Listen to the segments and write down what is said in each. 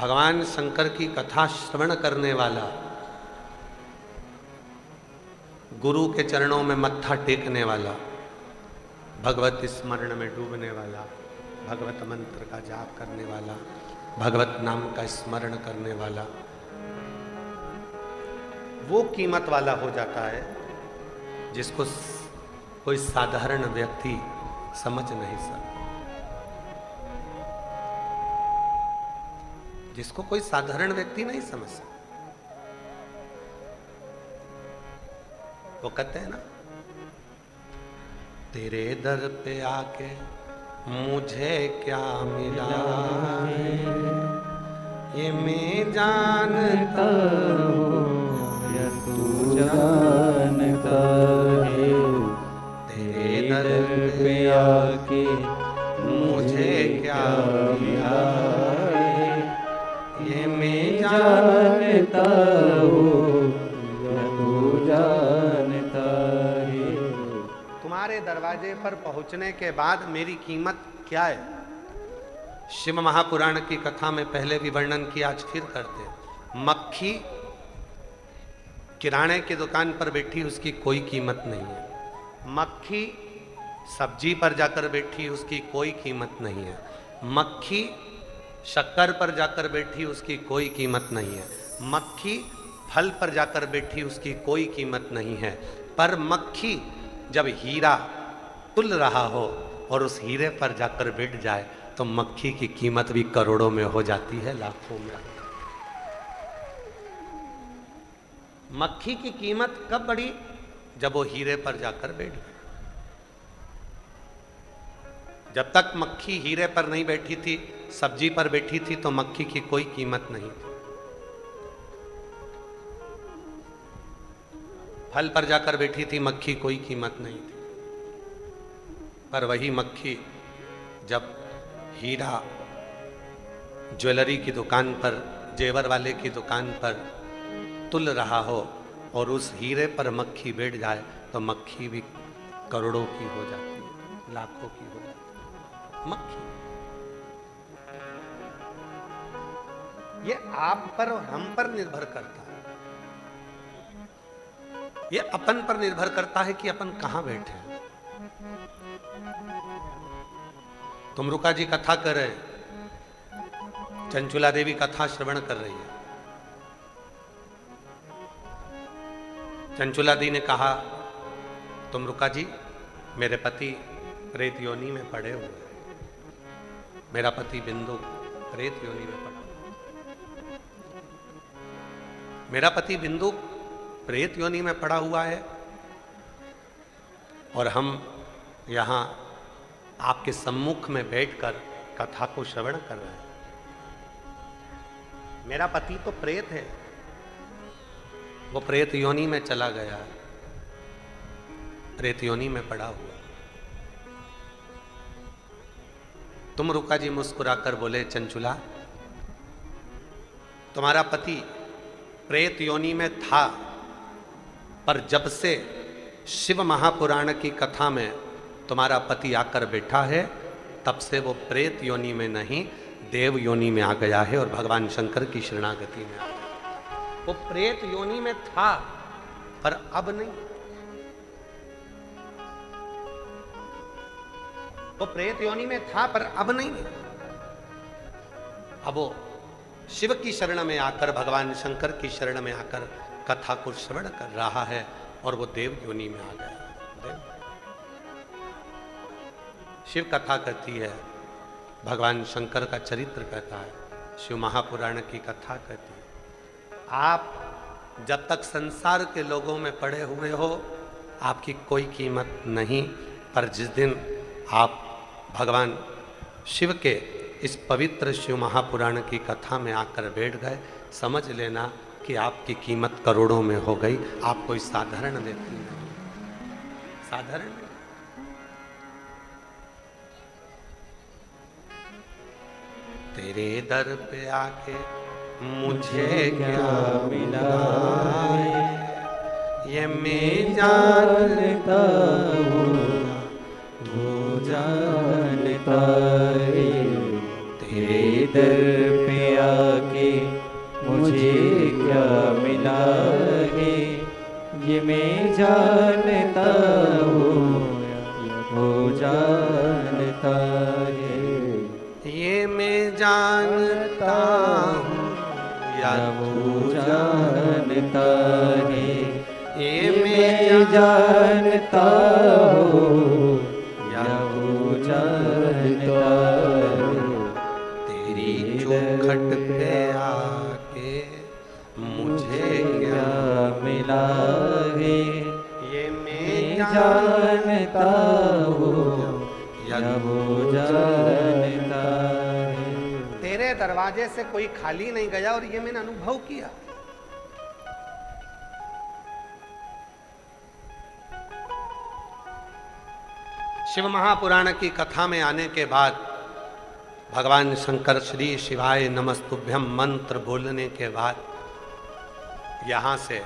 भगवान शंकर की कथा श्रवण करने वाला, गुरु के चरणों में मत्था टेकने वाला, भगवत स्मरण में डूबने वाला, भगवत मंत्र का जाप करने वाला, भगवत नाम का स्मरण करने वाला, वो कीमत वाला हो जाता है जिसको कोई साधारण व्यक्ति समझ नहीं सकता, जिसको कोई साधारण व्यक्ति नहीं समझ सकता। वो कहते हैं ना, तेरे दर पे आके मुझे क्या मिला है, ये मैं जानता हूँ या तू जानता है। तेरे दर पे आके मुझे क्या मिला है, ये मैं जानता हूँ या तू जानता है। तुम्हारे दरवाजे पर पहुंचने के बाद मेरी कीमत क्या है? शिव महापुराण की कथा में पहले भी वर्णन किया, आज फिर करते। मक्खी किराने की दुकान पर बैठी, उसकी कोई कीमत नहीं है। मक्खी सब्जी पर जाकर बैठी, उसकी कोई कीमत नहीं है। मक्खी शक्कर पर जाकर बैठी, उसकी कोई कीमत नहीं है। मक्खी फल पर जाकर बैठी, उसकी कोई कीमत नहीं है। पर मक्खी जब हीरा तुल रहा हो और उस हीरे पर जाकर बैठ जाए तो मक्खी की कीमत भी करोड़ों में हो जाती है, लाखों में। मक्खी की कीमत कब बढ़ी? जब वो हीरे पर जाकर बैठ गई। जब तक मक्खी हीरे पर नहीं बैठी थी, सब्जी पर बैठी थी, तो मक्खी की कोई कीमत नहीं थी। फल पर जाकर बैठी थी मक्खी, कोई कीमत नहीं थी। पर वही मक्खी जब हीरा ज्वेलरी की दुकान पर, जेवर वाले की दुकान पर तुल रहा हो और उस हीरे पर मक्खी बैठ जाए तो मक्खी भी करोड़ों की हो जाती है, लाखों की हो जाती है। मक्खी ये आप पर और हम पर निर्भर करता है, ये अपन पर निर्भर करता है कि अपन कहां बैठे हैं। तुम रुका जी कथा कर रहे हैं, चंचुला देवी कथा श्रवण कर रही है। चंचुला दी ने कहा, तुम रुका जी, मेरे पति प्रेत योनि में पड़े हुए हैं। मेरा पति बिंदु प्रेत योनि में पड़ा, मेरा पति बिंदु प्रेत योनि में पड़ा हुआ है और हम यहां आपके सम्मुख में बैठकर कथा को श्रवण कर रहे हैं। मेरा पति तो प्रेत है, वो प्रेत योनि में चला गया, प्रेत योनि में पड़ा हुआ। तुम रुका जी मुस्कुराकर बोले, चंचुला, तुम्हारा पति प्रेत योनि में था, पर जब से शिव महापुराण की कथा में तुम्हारा पति आकर बैठा है, तब से वो प्रेत योनि में नहीं, देव योनि में आ गया है और भगवान शंकर की शरणागति में आ गया। वो प्रेत योनि में था पर अब नहीं, वो प्रेत योनि में था पर अब नहीं। अब वो शिव की शरण में आकर, भगवान शंकर की शरण में आकर कथा को श्रवण कर रहा है और वो देव योनि में आ गया। देव शिव कथा कहती है, भगवान शंकर का चरित्र कहता है, शिव महापुराण की कथा कहती है। आप जब तक संसार के लोगों में पड़े हुए हो, आपकी कोई कीमत नहीं, पर जिस दिन आप भगवान शिव के इस पवित्र शिव महापुराण की कथा में आकर बैठ गए, समझ लेना कि आपकी कीमत करोड़ों में हो गई। आप कोई साधारण व्यक्ति नहीं, साधारण नहीं। तेरे दर पे आके मुझे क्या मिला है, ये मैं जानता हूँ वो जानता है। तेरे दर पे आके जानता हूँ या तू जानता है, ये मैं जानता हूँ या वो जानता है। तेरी चौखट पे आके मुझे क्या मिला है, ये मैं जानता हूँ या या वो जानता है। तेरे दरवाजे से कोई खाली नहीं गया और ये मैंने अनुभव किया। शिव महापुराण की कथा में आने के बाद भगवान शंकर श्री शिवाय नमस्तुभ्यम मंत्र बोलने के बाद यहां से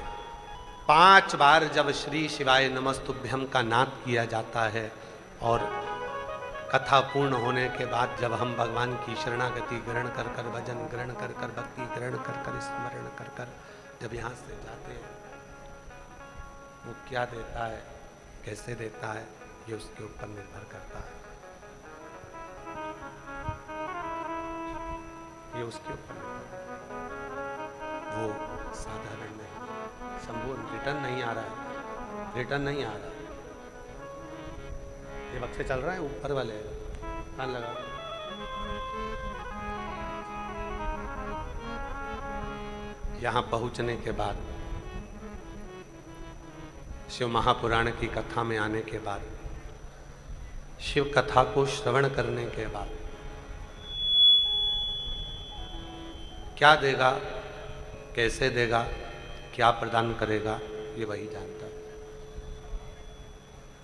5 बार जब श्री शिवाय नमस्तुभ्यम का नाद किया जाता है और कथा पूर्ण होने के बाद जब हम भगवान की शरणागति ग्रहण कर कर, भजन ग्रहण कर कर, भक्ति ग्रहण कर कर, स्मरण कर कर जब यहाँ से जाते हैं, वो क्या देता है, कैसे देता है, ये उसके ऊपर निर्भर करता है। ये उसके ऊपर निर्भर करता है। वो साधारण नहीं, संपूर्ण रिटर्न नहीं आ रहा है, रिटर्न नहीं आ रहा है। ये वक्त से चल रहा है ऊपर वाले कान लगा। यहां पहुंचने के बाद शिव महापुराण की कथा में आने के बाद, शिव कथा को श्रवण करने के बाद क्या देगा, कैसे देगा, क्या प्रदान करेगा, ये वही जानता है।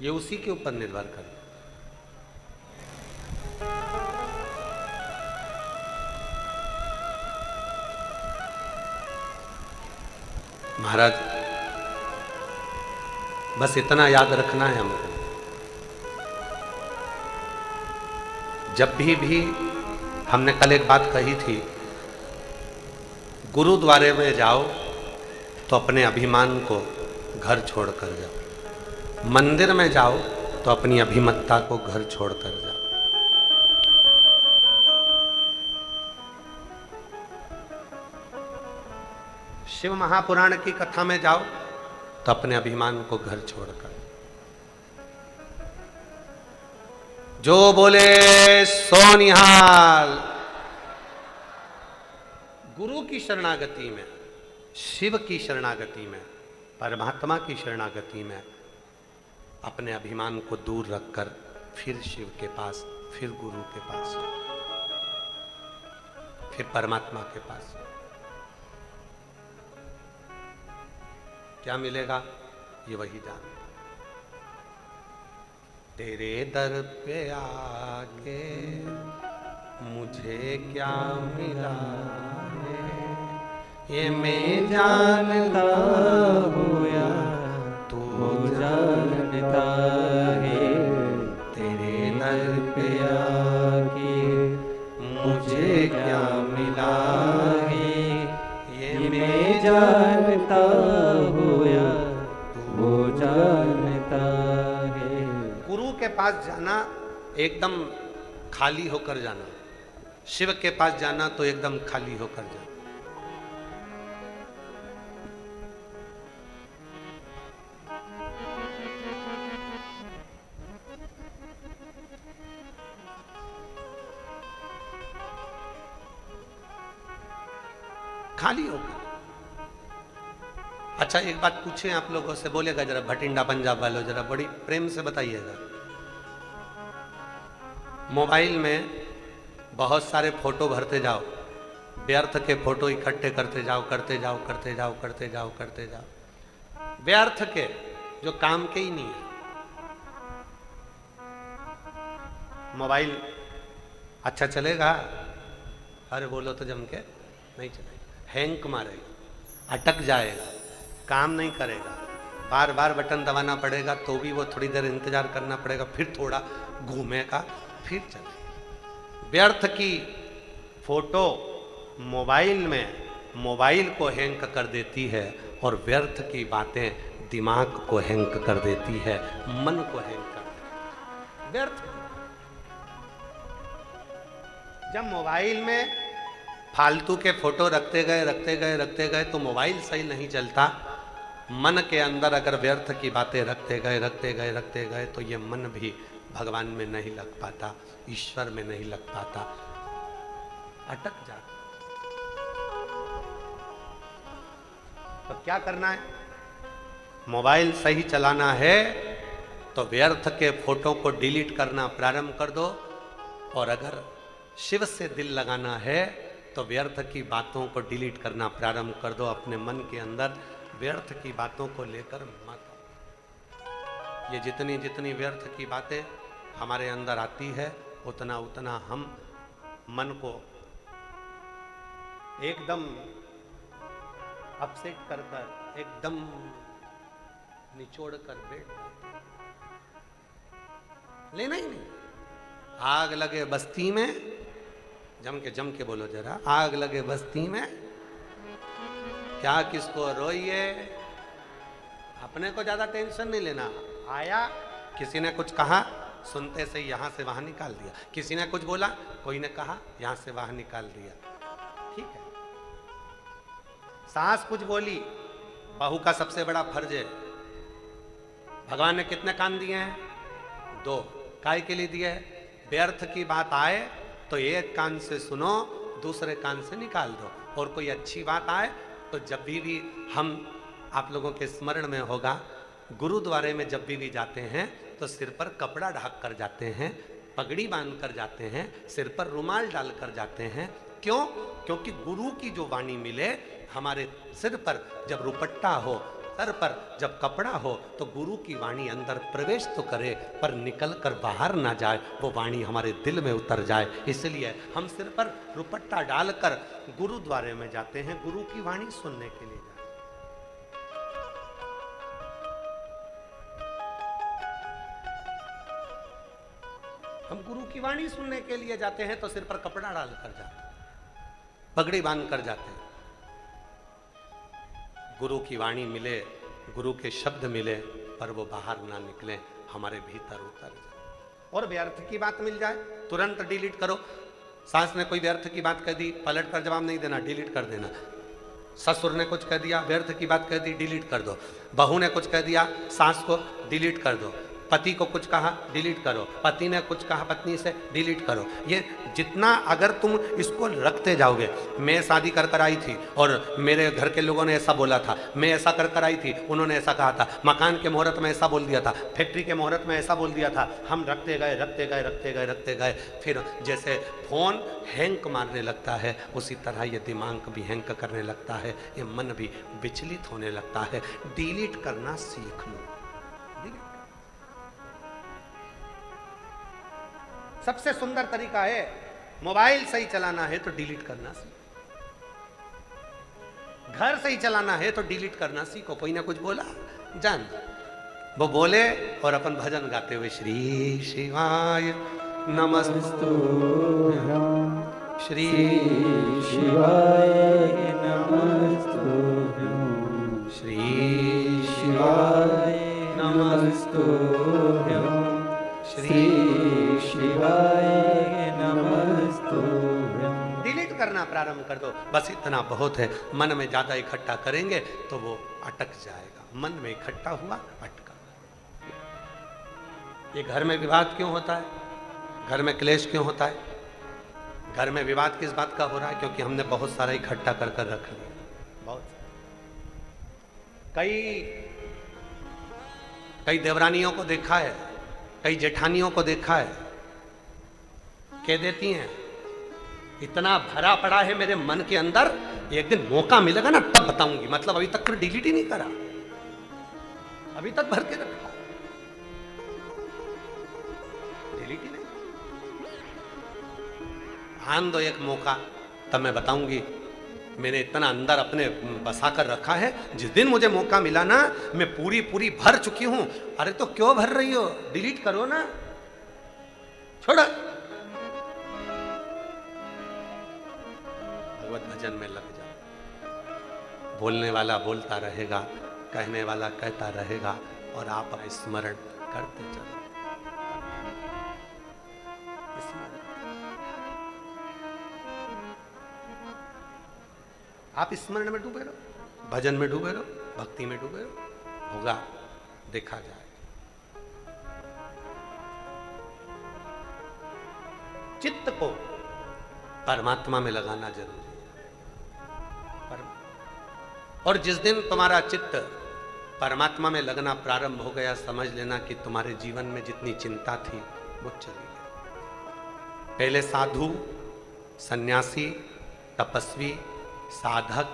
ये उसी के ऊपर निर्भर करता है। महाराज बस इतना याद रखना है हमको, जब भी हमने कल एक बात कही थी, गुरुद्वारे में जाओ तो अपने अभिमान को घर छोड़कर जाओ, मंदिर में जाओ तो अपनी अभिमत्ता को घर छोड़कर जाओ। शिव महापुराण की कथा में जाओ तो अपने अभिमान को घर छोड़कर। जो बोले सो निहाल। गुरु की शरणागति में, शिव की शरणागति में, परमात्मा की शरणागति में अपने अभिमान को दूर रखकर फिर शिव के पास, फिर गुरु के पास, फिर परमात्मा के पास क्या मिलेगा, ये वही जान। तेरे दर पे आके मुझे क्या मिला है, ये मैं जानता हूँ या तू जानता है। तेरे दर पे आके मुझे क्या मिला है, ये मैं जानता हूँ या वो जानता है। गुरु के पास जाना एकदम खाली होकर जाना, शिव के पास जाना तो एकदम खाली होकर जाना। खाली होकर। अच्छा एक बात पूछे आप लोगों से, बोलेगा जरा भटिंडा पंजाब वालों, जरा बड़ी प्रेम से बताइएगा। मोबाइल में बहुत सारे फोटो भरते जाओ, व्यर्थ के फोटो इकट्ठे करते जाओ, करते जाओ, करते जाओ, करते जाओ, करते जाओ, व्यर्थ के जो काम के ही नहीं है। मोबाइल अच्छा चलेगा, अरे बोलो तो जम के नहीं चलेगा, हैंग मारेगा, अटक जाएगा, काम नहीं करेगा, बार बार बटन दबाना पड़ेगा, तो भी वो थोड़ी देर इंतजार करना पड़ेगा, फिर थोड़ा घूमेगा, फिर चलेगा। व्यर्थ की फोटो मोबाइल में मोबाइल को हैंग कर देती है और व्यर्थ की बातें दिमाग को हैंग कर देती है, मन को हैंग कर देती है। व्यर्थ जब मोबाइल में फालतू के फोटो रखते गए तो मोबाइल सही नहीं चलता। मन के अंदर अगर व्यर्थ की बातें रखते गए तो ये मन भी भगवान में नहीं लग पाता, ईश्वर में नहीं लग पाता, अटक जाता। तो क्या करना है? मोबाइल सही चलाना है तो व्यर्थ के फोटो को डिलीट करना प्रारंभ कर दो, और अगर शिव से दिल लगाना है तो व्यर्थ की बातों को डिलीट करना प्रारंभ कर दो। अपने मन के अंदर व्यर्थ की बातों को लेकर मत। ये जितनी जितनी व्यर्थ की बातें हमारे अंदर आती है, उतना उतना हम मन को एकदम अपसेट कर एकदम निचोड़ कर बैठ लेना ही नहीं। आग लगे बस्ती में, जम के बोलो जरा, आग लगे बस्ती में क्या किसको रोइए। अपने को ज्यादा टेंशन नहीं लेना। आया, किसी ने कुछ कहा, सुनते से यहां से वहां निकाल दिया। किसी ने कुछ बोला, कोई ने कहा, यहां से वहां निकाल दिया। ठीक है। सास कुछ बोली, बहू का सबसे बड़ा फर्ज है। भगवान ने कितने कान दिए हैं? 2। काय के लिए दिए हैं? व्यर्थ की बात आए तो एक कान से सुनो, दूसरे कान से निकाल दो। और कोई अच्छी बात आए तो जब भी हम आप लोगों के स्मरण में होगा, गुरुद्वारे में जब भी जाते हैं तो सिर पर कपड़ा ढक कर जाते हैं, पगड़ी बांध कर जाते हैं, सिर पर रुमाल डाल कर जाते हैं। क्यों? क्योंकि गुरु की जो वाणी मिले, हमारे सिर पर जब रुपट्टा हो, सर पर जब कपड़ा हो, तो गुरु की वाणी अंदर प्रवेश तो करे पर निकल कर बाहर ना जाए, वो वाणी हमारे दिल में उतर जाए। इसलिए हम सिर पर रुपट्टा डालकर गुरुद्वारे में जाते हैं, गुरु की वाणी सुनने के लिए जाते हैं। हम गुरु की वाणी सुनने के लिए जाते हैं तो सिर पर कपड़ा डालकर जाते हैं, पगड़ी बांध कर जाते हैं। गुरु की वाणी मिले, गुरु के शब्द मिले, पर वो बाहर ना निकले, हमारे भीतर उतर जाए। और व्यर्थ की बात मिल जाए, तुरंत डिलीट करो। सास ने कोई व्यर्थ की बात कह दी, पलट कर जवाब नहीं देना, डिलीट कर देना। ससुर ने कुछ कह दिया, व्यर्थ की बात कह दी, डिलीट कर दो। बहू ने कुछ कह दिया, सास को डिलीट कर दो। पति को कुछ कहा, डिलीट करो। पति ने कुछ कहा पत्नी से, डिलीट करो। ये जितना अगर तुम इसको रखते जाओगे, मैं शादी कर कर आई थी और मेरे घर के लोगों ने ऐसा बोला था, मैं ऐसा कर कर आई थी, उन्होंने ऐसा कहा था, मकान के मुहूर्त में ऐसा बोल दिया था, फैक्ट्री के मुहूर्त में ऐसा बोल दिया था। हम रखते गए, फिर जैसे फोन हैंग मारने लगता है, उसी तरह ये दिमाग भी हैंग करने लगता है, ये मन भी विचलित होने लगता है। डिलीट करना सीख लो। सबसे सुंदर तरीका है, मोबाइल सही चलाना है तो डिलीट करना सीखो। घर सही चलाना है तो डिलीट करना सीखो। कोई ना कुछ बोला, जान वो बोले और अपन भजन गाते हुए श्री शिवाय नमस्तुभ्यं, श्री शिवाय नमस्तुभ्यं, श्री शिवाय नमस्तुभ्यं, श्री शिवाय नमस्तुभ्यं। डिलीट करना प्रारंभ कर दो। बस इतना बहुत है। मन में ज्यादा इकट्ठा करेंगे तो वो अटक जाएगा। मन में इकट्ठा हुआ, अटका। ये घर में विवाद क्यों होता है? घर में क्लेश क्यों होता है? घर में विवाद किस बात का हो रहा है? क्योंकि हमने बहुत सारा इकट्ठा कर कर रख लिया। बहुत कई देवरानियों को देखा है, कई जेठानियों को देखा है, कह देती हैं इतना भरा पड़ा है मेरे मन के अंदर, एक दिन मौका मिलेगा ना तब बताऊंगी। मतलब अभी तक फिर डिलीट ही नहीं करा, अभी तक भर के रखा, डिलीट ही नहीं। आन दो एक मौका, तब मैं बताऊंगी। मैंने इतना अंदर अपने बसा कर रखा है, जिस दिन मुझे मौका मिला ना, मैं पूरी भर चुकी हूं। अरे तो क्यों भर रही हो? डिलीट करो ना, छोड़ो। भगवत भजन में लग जाओ। बोलने वाला बोलता रहेगा, कहने वाला कहता रहेगा, और आप स्मरण करते चलो। आप स्मरण में डूबे रहो, भजन में डूबे रहो, भक्ति में डूबे रहो, होगा, देखा जाए। चित्त को परमात्मा में लगाना जरूरी है। और जिस दिन तुम्हारा चित्त परमात्मा में लगना प्रारंभ हो गया, समझ लेना कि तुम्हारे जीवन में जितनी चिंता थी वो चली गई। पहले साधु, सन्यासी, तपस्वी, साधक,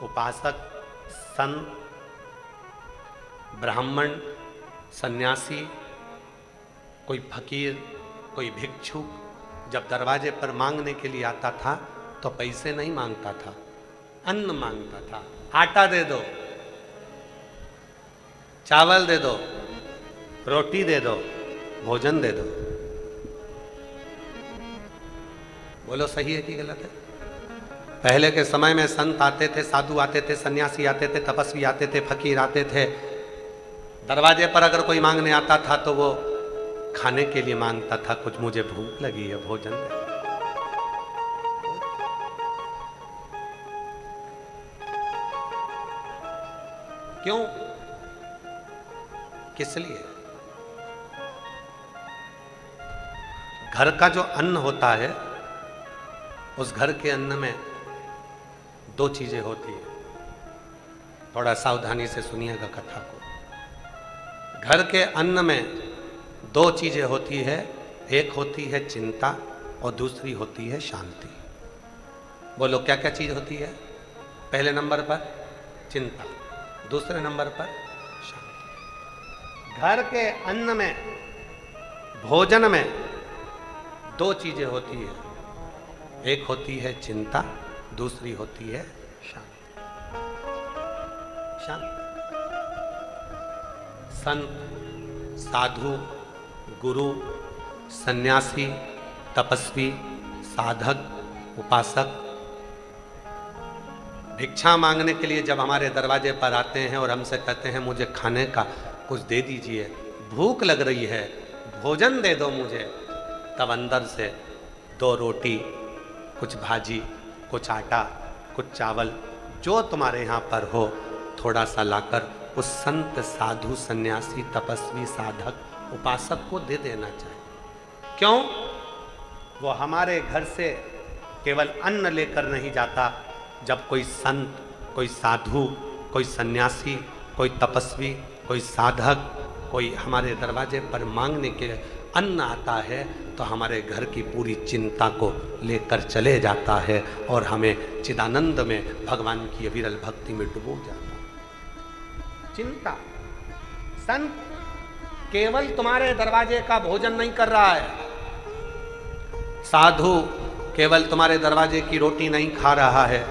उपासक, संत, ब्राह्मण, सन्यासी, कोई फकीर, कोई भिक्षुक जब दरवाजे पर मांगने के लिए आता था तो पैसे नहीं मांगता था, अन्न मांगता था। आटा दे दो, चावल दे दो, रोटी दे दो, भोजन दे दो। बोलो सही है कि गलत है? पहले के समय में संत आते थे, साधु आते थे, सन्यासी आते थे, तपस्वी आते थे, फकीर आते थे। दरवाजे पर अगर कोई मांगने आता था तो वो खाने के लिए मांगता था, कुछ मुझे भूख लगी है, भोजन दे। क्यों? किस लिए? घर का जो अन्न होता है, उस घर के अन्न में दो चीजें होती है। थोड़ा सावधानी से सुनिएगा कथा को। घर के अन्न में दो चीजें होती है, एक होती है चिंता और दूसरी होती है शांति। बोलो क्या क्या चीज होती है? पहले नंबर पर चिंता, दूसरे नंबर पर शांति। घर के अन्न में, भोजन में दो चीजें होती है, एक होती है चिंता, दूसरी होती है शांति। शांति। संत, साधु, गुरु, सन्यासी, तपस्वी, साधक, उपासक भिक्षा मांगने के लिए जब हमारे दरवाजे पर आते हैं और हमसे कहते हैं मुझे खाने का कुछ दे दीजिए, भूख लग रही है, भोजन दे दो मुझे, तब अंदर से दो रोटी, कुछ भाजी, कुछ आटा, कुछ चावल, जो तुम्हारे यहाँ पर हो, थोड़ा सा लाकर उस संत, साधु, सन्यासी, तपस्वी, साधक, उपासक को दे देना चाहिए। क्यों? वो हमारे घर से केवल अन्न लेकर नहीं जाता। जब कोई संत, कोई साधु, कोई सन्यासी, कोई तपस्वी, कोई साधक, कोई हमारे दरवाजे पर मांगने के अन्न आता है तो हमारे घर की पूरी चिंता को लेकर चले जाता है और हमें चिदानंद में, भगवान की अविरल भक्ति में डुबो जाता है। चिंता। संत केवल तुम्हारे दरवाजे का भोजन नहीं कर रहा है, साधु केवल तुम्हारे दरवाजे की रोटी नहीं खा रहा है,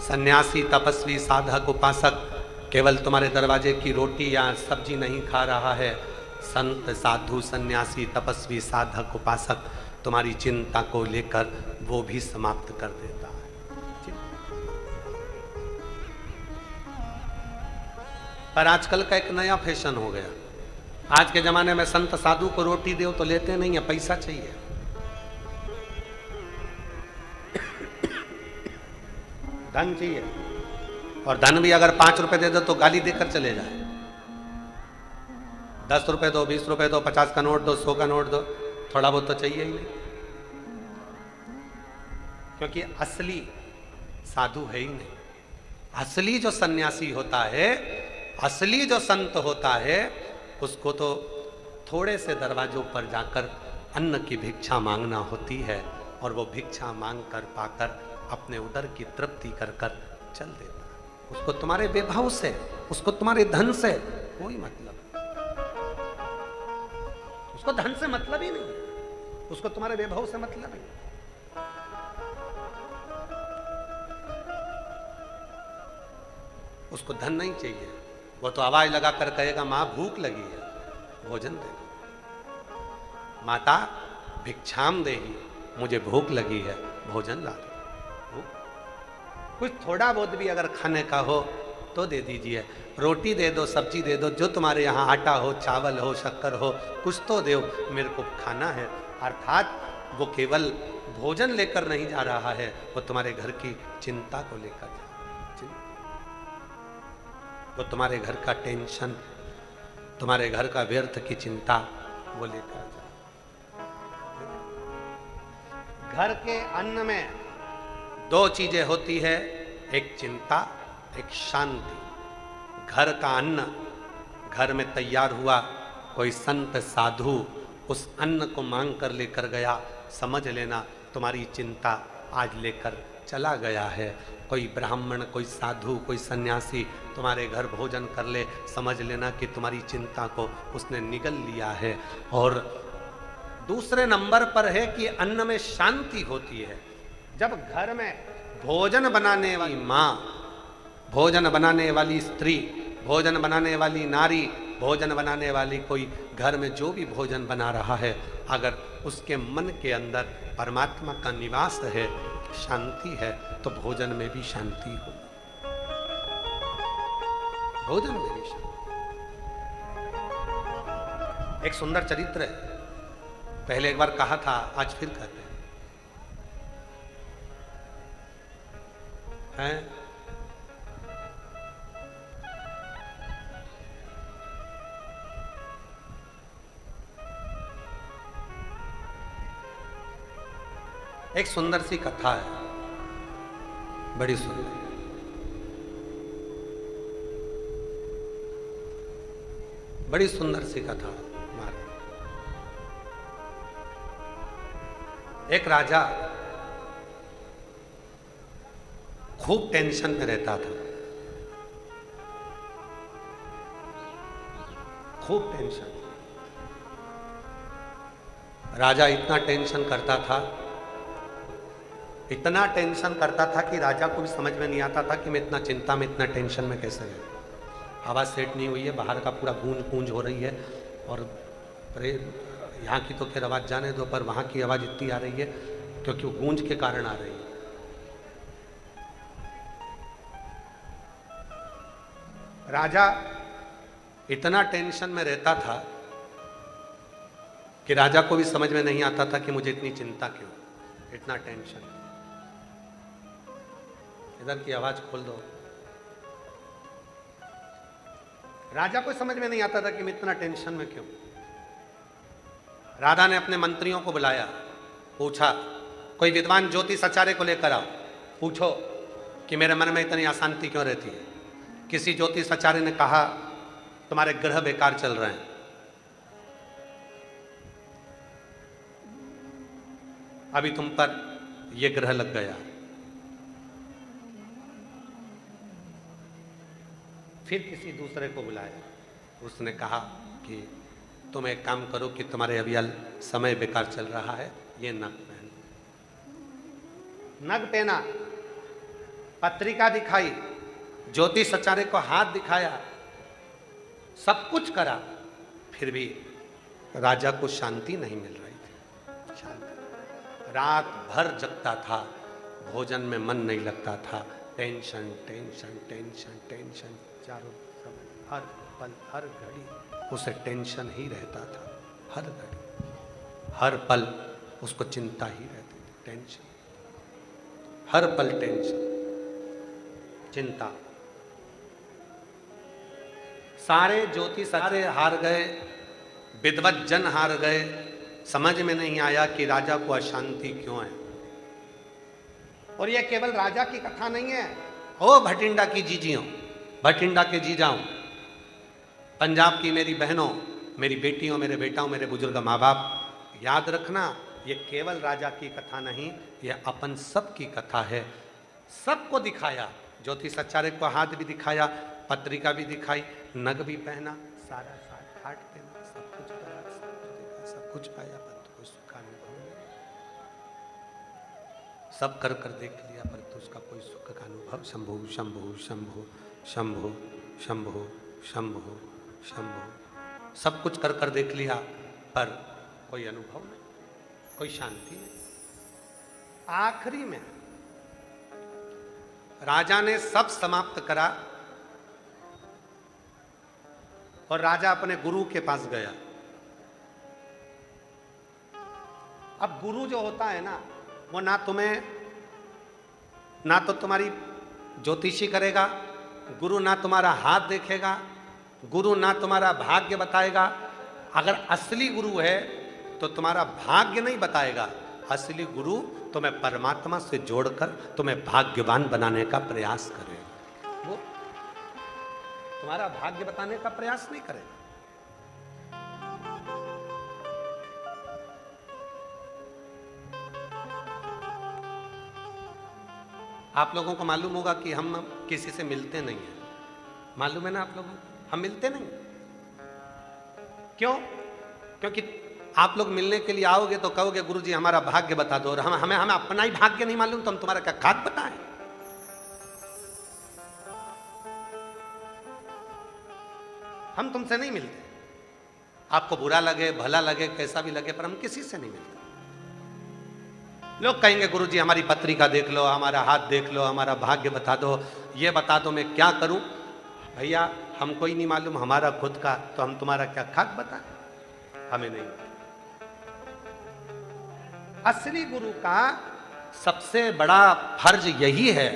सन्यासी, तपस्वी, साधक, उपासक केवल तुम्हारे दरवाजे की रोटी या सब्जी नहीं खा रहा है। संत, साधु, सन्यासी, तपस्वी, साधक, उपासक तुम्हारी चिंता को लेकर वो भी समाप्त कर देता है। पर आजकल का एक नया फैशन हो गया। आज के जमाने में संत साधु को रोटी दो तो लेते नहीं है, पैसा चाहिए। धन चाहिए, और धन भी अगर 5 रुपए दे दो तो गाली देकर चले जाए। 10 रुपए दो, 20 रुपए दो, 50 का नोट दो, 100 का नोट दो, थोड़ा बहुत तो चाहिए ही नहीं। क्योंकि असली साधु है ही नहीं। असली जो सन्यासी होता है, असली जो संत होता है, उसको तो थोड़े से दरवाजों पर जाकर अन्न की भिक्षा मांगना होती है और वो भिक्षा मांग कर पाकर अपने उदर की तृप्ति कर कर चल देता है। उसको तुम्हारे वैभव से, उसको तुम्हारे धन से कोई मतलब, उसको धन से मतलब ही नहीं, उसको तुम्हारे वैभव से मतलब है। उसको धन नहीं चाहिए, वो तो आवाज लगाकर कहेगा मां भूख लगी है, भोजन दे दो। माता भिक्षाम देही, मुझे भूख लगी है, भोजन ला दो। कुछ थोड़ा बहुत भी अगर खाने का हो तो दे दीजिए, रोटी दे दो, सब्जी दे दो, जो तुम्हारे यहाँ आटा हो, चावल हो, शक्कर हो, कुछ तो दो, मेरे को खाना है। अर्थात वो केवल भोजन लेकर नहीं जा रहा है, वो तुम्हारे घर की चिंता को लेकर जा रहा है। वो तुम्हारे घर का टेंशन, तुम्हारे घर का व्यर्थ की चिंता वो लेकर जाए। घर के अन्न में दो चीजें होती है, एक चिंता, एक शांति। घर का अन्न घर में तैयार हुआ, कोई संत साधु उस अन्न को मांग कर लेकर गया, समझ लेना तुम्हारी चिंता आज लेकर चला गया है। कोई ब्राह्मण, कोई साधु, कोई सन्यासी तुम्हारे घर भोजन कर ले, समझ लेना कि तुम्हारी चिंता को उसने निगल लिया है। और दूसरे नंबर पर है कि अन्न में शांति होती है। जब घर में भोजन बनाने वाली माँ, भोजन बनाने वाली स्त्री, भोजन बनाने वाली नारी, भोजन बनाने वाली कोई घर में जो भी भोजन बना रहा है, अगर उसके मन के अंदर परमात्मा का निवास है, शांति है, तो भोजन में भी शांति हो, भोजन में भी शांति। एक सुंदर चरित्र है, पहले एक बार कहा था, आज फिर कहते हैं। एक सुंदर सी कथा है, बड़ी सुंदर, बड़ी सुंदर सी कथा। एक राजा खूब टेंशन में रहता था, खूब टेंशन। राजा इतना टेंशन करता था, इतना टेंशन करता था कि राजा को भी समझ में नहीं आता था कि मैं इतना चिंता में, इतना टेंशन में कैसे रहूं। आवाज़ सेट नहीं हुई है, बाहर का पूरा गूंज गूंज हो रही है, और यहाँ की तो खैर आवाज़ जाने दो, पर वहाँ की आवाज़ इतनी आ रही है क्योंकि वो गूंज के कारण आ रही है। राजा इतना टेंशन में रहता था कि राजा को भी समझ में नहीं आता था कि मुझे इतनी चिंता क्यों, इतना टेंशन। इधर की आवाज खोल दो। राजा को समझ में नहीं आता था कि मैं इतना टेंशन में क्यों। राजा ने अपने मंत्रियों को बुलाया, पूछा कोई विद्वान ज्योतिष आचार्य को लेकर आओ, पूछो कि मेरे मन में इतनी अशांति क्यों रहती है। किसी ज्योतिष आचार्य ने कहा तुम्हारे ग्रह बेकार चल रहे हैं। अभी तुम पर यह ग्रह लग गया। फिर किसी दूसरे को बुलाया, उसने कहा कि तुम एक काम करो कि तुम्हारे अभी समय बेकार चल रहा है, ये नग पहन। नग पहना, पत्रिका दिखाई, ज्योतिष आचार्य को हाथ दिखाया, सब कुछ करा, फिर भी राजा को शांति नहीं मिल रही थी। शांति, रात भर जगता था, भोजन में मन नहीं लगता था, टेंशन टेंशन टेंशन टेंशन, चारों समय, हर पल हर घड़ी उसे टेंशन ही रहता था। हर घड़ी हर पल उसको चिंता ही रहती थी, टेंशन, हर पल टेंशन, चिंता। सारे ज्योतिष सारे हार गए, विद्वत जन हार गए, समझ में नहीं आया कि राजा को अशांति क्यों है। और यह केवल राजा की कथा नहीं है। ओ भटिंडा की जीजियों, भटिंडा के जीजाओं, पंजाब की मेरी बहनों, मेरी बेटियों, मेरे बेटाओं, मेरे बुजुर्ग माँ बाप, याद रखना ये केवल राजा की कथा नहीं, ये अपन सब की कथा है। सबको दिखाया, ज्योतिष आचार्य को हाथ भी दिखाया, पत्रिका भी दिखाई, नग भी पहना, सारा साथ हाट देना, सब कुछ करा, सब कुछ पाया, परंतु कोई सुख का अनुभव नहीं। सब कर कर देख लिया, परंतु उसका कोई सुख का अनुभव। शंभु शंभु शंभु शंभु शंभु शंभु शंभु, सब कुछ कर कर देख लिया, पर कोई अनुभव नहीं, कोई शांति नहीं। आखिरी में राजा ने सब समाप्त करा और राजा अपने गुरु के पास गया। अब गुरु जो होता है ना, वो ना तो तुम्हारी ज्योतिषी करेगा, गुरु ना तुम्हारा हाथ देखेगा, गुरु ना तुम्हारा भाग्य बताएगा। अगर असली गुरु है तो तुम्हारा भाग्य नहीं बताएगा, असली गुरु तुम्हें परमात्मा से जोड़कर तुम्हें भाग्यवान बनाने का प्रयास करेगा। वो तुम्हारा भाग्य बताने का प्रयास नहीं करेगा। आप लोगों को मालूम होगा कि हम किसी से मिलते नहीं हैं, मालूम है ना आप लोगों को, हम मिलते नहीं। क्यों? क्योंकि आप लोग मिलने के लिए आओगे तो कहोगे गुरुजी हमारा भाग्य बता दो, और हमें अपना ही भाग्य नहीं मालूम तो हम तुम्हारा क्या खाक बताएं। हम तुमसे नहीं मिलते, आपको बुरा लगे भला लगे कैसा भी लगे, पर हम किसी से नहीं मिलते। लोग कहेंगे गुरुजी हमारी पत्रिका देख लो, हमारा हाथ देख लो, हमारा भाग्य बता दो, ये बता दो मैं क्या करूं। भैया हमको ही नहीं मालूम हमारा खुद का, तो हम तुम्हारा क्या खाक बताएं, हमें नहीं। असली गुरु का सबसे बड़ा फर्ज यही है,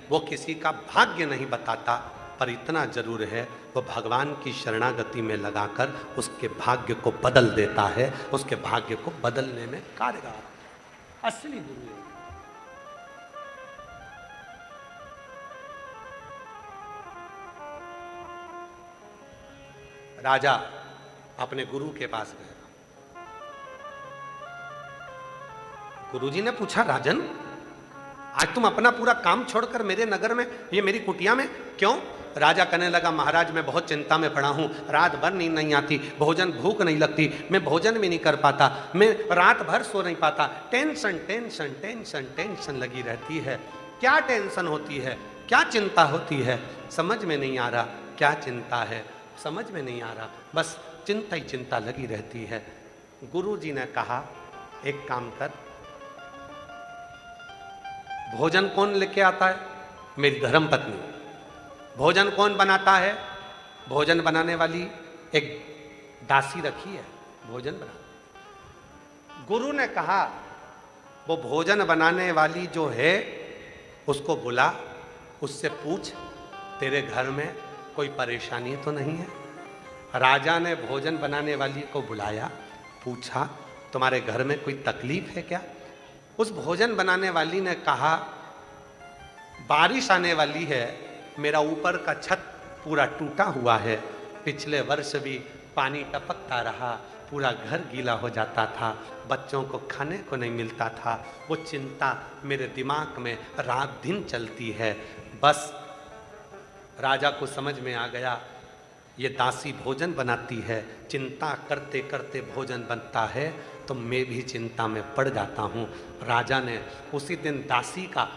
वो किसी का भाग्य नहीं बताता, पर इतना जरूर है वो भगवान की शरणागति में लगाकर उसके भाग्य को बदल देता है, उसके भाग्य को बदलने में कारगर असली गुरु है। राजा अपने गुरु के पास गया। गुरुजी ने पूछा राजन आज तुम अपना पूरा काम छोड़कर मेरे नगर में, ये मेरी कुटिया में क्यों? राजा कहने लगा महाराज मैं बहुत चिंता में पड़ा हूँ, रात भर नींद नहीं आती, भोजन भूख नहीं लगती, मैं भोजन भी नहीं कर पाता, मैं रात भर सो नहीं पाता, टेंशन टेंशन टेंशन टेंशन लगी रहती है। क्या टेंशन होती है, क्या चिंता होती है, समझ में नहीं आ रहा, क्या चिंता है समझ में नहीं आ रहा, बस चिंता ही चिंता लगी रहती है। गुरुजी ने कहा एक काम कर, भोजन कौन लेके आता है? मेरी धर्म पत्नी। भोजन कौन बनाता है? भोजन बनाने वाली एक दासी रखी है, भोजन बना। गुरु ने कहा वो भोजन बनाने वाली जो है उसको बुला, उससे पूछ तेरे घर में कोई परेशानी तो नहीं है। राजा ने भोजन बनाने वाली को बुलाया, पूछा तुम्हारे घर में कोई तकलीफ है क्या? उस भोजन बनाने वाली ने कहा बारिश आने वाली है, मेरा ऊपर का छत पूरा टूटा हुआ है, पिछले वर्ष भी पानी टपकता रहा, पूरा घर गीला हो जाता था, बच्चों को खाने को नहीं मिलता था, वो चिंता मेरे दिमाग में रात दिन चलती है। बस राजा को समझ में आ गया ये दासी भोजन बनाती है, चिंता करते करते भोजन बनता है तो मैं भी चिंता में पड़ जाता हूँ। राजा ने उसी दिन दासी का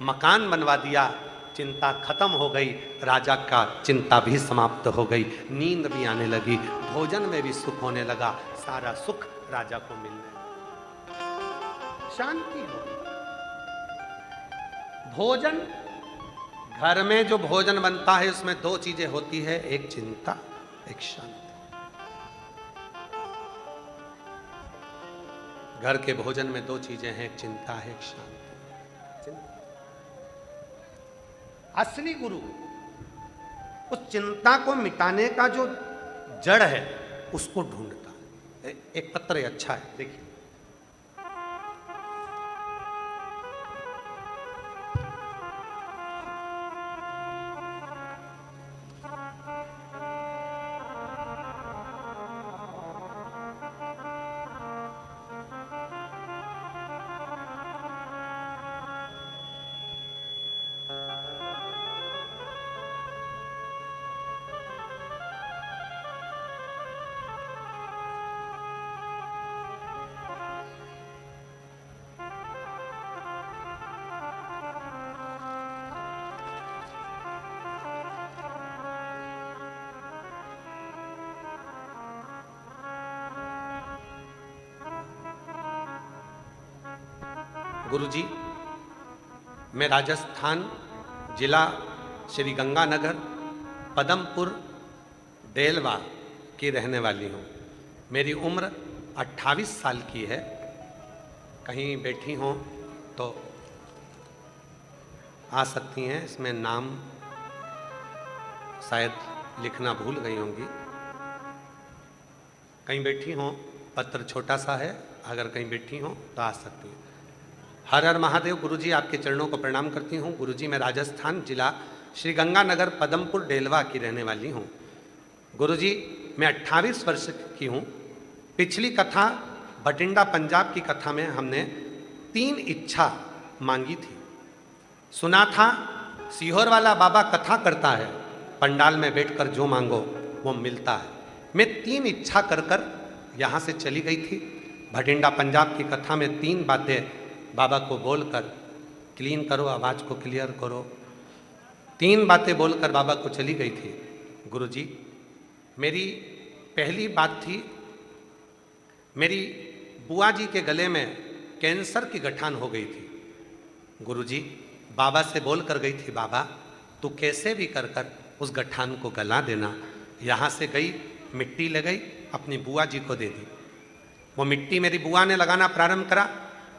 मकान बनवा दिया, चिंता खत्म हो गई, राजा का चिंता भी समाप्त हो गई, नींद भी आने लगी, भोजन में भी सुख होने लगा, सारा सुख राजा को मिलने लगा, शांति हो गई। भोजन, घर में जो भोजन बनता है उसमें दो चीजें होती है, एक चिंता एक शांति। घर के भोजन में दो चीजें हैं, एक चिंता है एक शांति। असली गुरु उस चिंता को मिटाने का जो जड़ है उसको ढूंढता है। एक पत्र अच्छा है, देखिए। गुरुजी, मैं राजस्थान जिला श्री गंगानगर पदमपुर देलवा की रहने वाली हूँ। मेरी उम्र 28 साल की है। कहीं बैठी हो तो आ सकती हैं। इसमें नाम शायद लिखना भूल गई होंगी। कहीं बैठी हों, पत्र छोटा सा है, अगर कहीं बैठी हों तो आ सकती हैं। हर हर महादेव। गुरुजी आपके चरणों को प्रणाम करती हूँ। गुरुजी मैं राजस्थान जिला श्री गंगानगर पदमपुर डेलवा की रहने वाली हूँ। गुरुजी मैं 28 वर्ष की हूँ। पिछली कथा भटिंडा पंजाब की कथा में हमने 3 इच्छा मांगी थी। सुना था सीहोर वाला बाबा कथा करता है, पंडाल में बैठकर जो मांगो वो मिलता है। मैं 3 इच्छा कर कर यहाँ से चली गई थी। भटिंडा पंजाब की कथा में 3 बातें बाबा को बोलकर, क्लीन करो, आवाज़ को क्लियर करो, 3 बातें बोलकर बाबा को चली गई थी। गुरुजी मेरी पहली बात थी, मेरी बुआ जी के गले में कैंसर की गठान हो गई थी। गुरुजी बाबा से बोल कर गई थी, बाबा तू कैसे भी कर कर उस गठान को गला देना। यहाँ से गई, मिट्टी ले गई, अपनी बुआ जी को दे दी। वो मिट्टी मेरी बुआ ने लगाना प्रारंभ करा,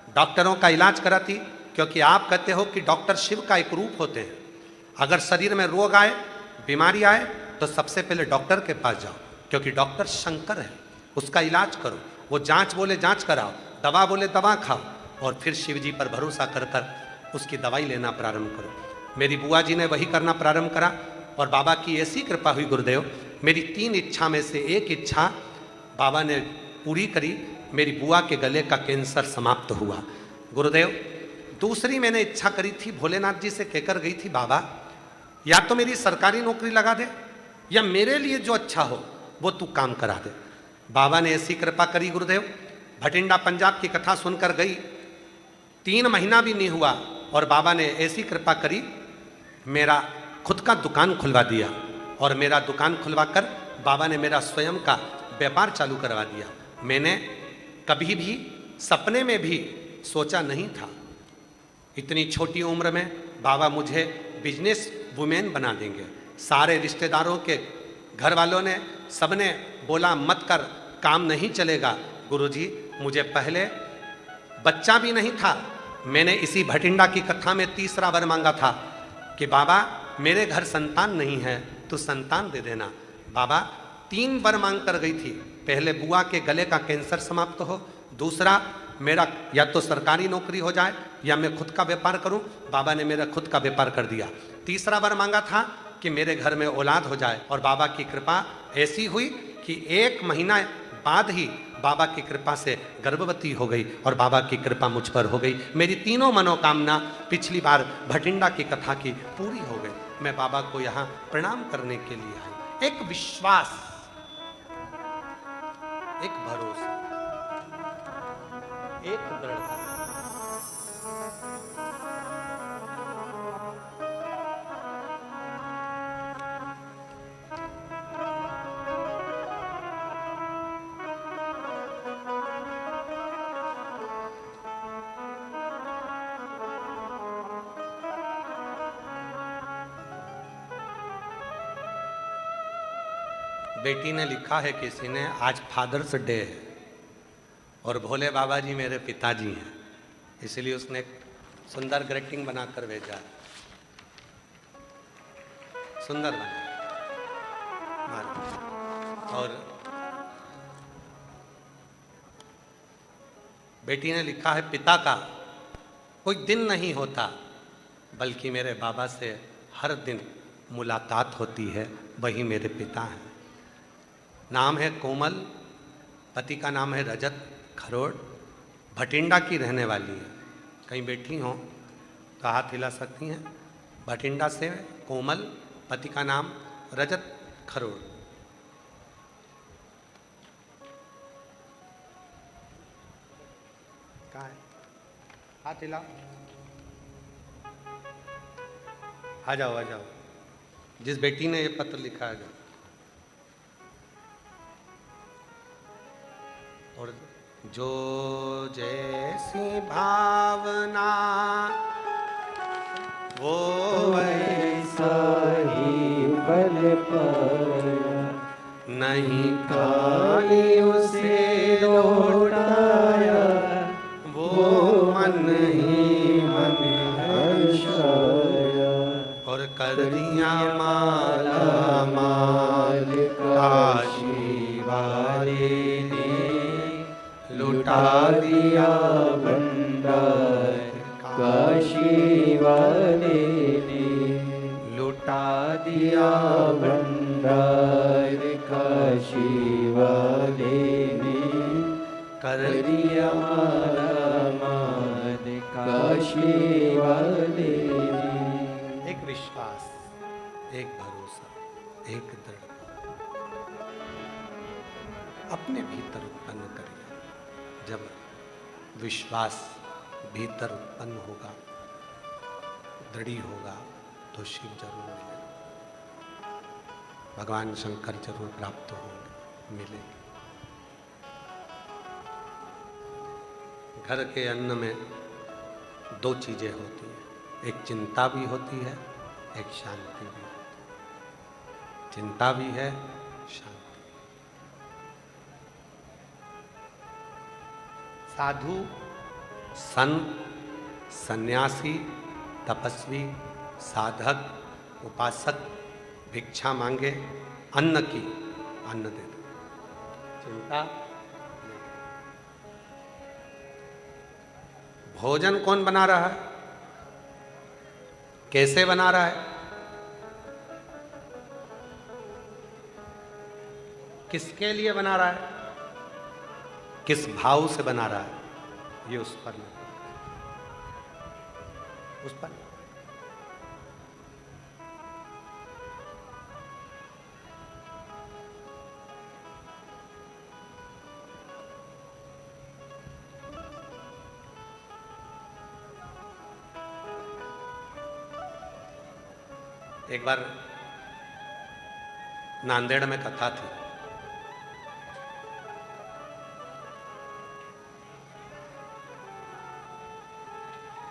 डॉक्टरों का इलाज कराती, क्योंकि आप कहते हो कि डॉक्टर शिव का एक रूप होते हैं। अगर शरीर में रोग आए, बीमारी आए, तो सबसे पहले डॉक्टर के पास जाओ, क्योंकि डॉक्टर शंकर है, उसका इलाज करो। वो जांच बोले जांच कराओ, दवा बोले दवा खाओ, और फिर शिव जी पर भरोसा कर कर उसकी दवाई लेना प्रारंभ करो। मेरी बुआ जी ने वही करना प्रारंभ करा, और बाबा की ऐसी कृपा हुई गुरुदेव, मेरी 3 इच्छा में से एक इच्छा बाबा ने पूरी करी। मेरी बुआ के गले का कैंसर समाप्त हुआ। गुरुदेव दूसरी मैंने इच्छा करी थी, भोलेनाथ जी से कहकर गई थी, बाबा या तो मेरी सरकारी नौकरी लगा दे, या मेरे लिए जो अच्छा हो वो तू काम करा दे। बाबा ने ऐसी कृपा करी गुरुदेव। भटिंडा पंजाब की कथा सुनकर गई, 3 महीना भी नहीं हुआ, और बाबा ने ऐसी कृपा करी, मेरा खुद का दुकान खुलवा दिया। और मेरा दुकान खुलवा कर बाबा ने मेरा स्वयं का व्यापार चालू करवा दिया। मैंने कभी भी सपने में भी सोचा नहीं था इतनी छोटी उम्र में बाबा मुझे बिजनेस वुमेन बना देंगे। सारे रिश्तेदारों के घर वालों ने, सबने बोला मत कर, काम नहीं चलेगा। गुरुजी मुझे पहले बच्चा भी नहीं था। मैंने इसी भटिंडा की कथा में तीसरा वर मांगा था कि बाबा मेरे घर संतान नहीं है, तो संतान दे देना। बाबा 3 वर मांग कर गई थी। पहले बुआ के गले का कैंसर समाप्त हो, दूसरा मेरा या तो सरकारी नौकरी हो जाए या मैं खुद का व्यापार करूं। बाबा ने मेरा खुद का व्यापार कर दिया। तीसरा वर मांगा था कि मेरे घर में औलाद हो जाए, और बाबा की कृपा ऐसी हुई कि 1 महीना बाद ही बाबा की कृपा से गर्भवती हो गई, और बाबा की कृपा मुझ पर हो गई। मेरी तीनों मनोकामना पिछली बार भटिंडा की कथा की पूरी हो गई। मैं बाबा को यहाँ प्रणाम करने के लिए आई। एक विश्वास, एक भरोसा, एक दृढ़ता। बेटी ने लिखा है किसी ने, आज फादर्स डे है और भोले बाबा जी मेरे पिताजी हैं, इसलिए उसने एक सुंदर ग्रीटिंग बनाकर भेजा। सुंदर बना। और बेटी ने लिखा है, पिता का कोई दिन नहीं होता, बल्कि मेरे बाबा से हर दिन मुलाकात होती है, वही मेरे पिता हैं। नाम है कोमल, पति का नाम है रजत खरोड़, भटिंडा की रहने वाली है। कहीं बैठी हों तो हाथ हिला सकती हैं। भटिंडा से कोमल, पति का नाम रजत खरोड़। कहाँ है? हाथ हिला। आ जाओ आ जाओ। जिस बेटी ने ये पत्र लिखा है जाओ। और जो जैसी भावना वो वैसा ही पल पाया, नहीं खाली उसे लौटाया, वो मन ही मन हर्षाया। कर दिया माला माल काशी वाले ने, लुटा दिया भंडार काशी वाले ने, लुटा दिया भंडार काशी वाले ने, कर दिया माला माल काशी वाले ने। एक विश्वास, एक भरोसा, एक दृढ़ता अपने भीतर उत्पन्न करिए। जब विश्वास भीतर उत्पन्न होगा, दृढ़ होगा, तो शिव जरूर मिलेगा, भगवान शंकर जरूर प्राप्त होंगे, मिलेंगे। घर के अन्न में दो चीजें होती हैं, एक चिंता भी होती है, एक शांति भी होती है। चिंता भी है, शांति। साधु, संत, सन्यासी, तपस्वी, साधक, उपासक भिक्षा मांगे, अन्न की, अन्न दे दो। चिंता, भोजन कौन बना रहा है, कैसे बना रहा है, किसके लिए बना रहा है, किस भाव से बना रहा है, ये उस पर नहीं, उस पर नहीं। एक बार नांदेड़ में कथा थी।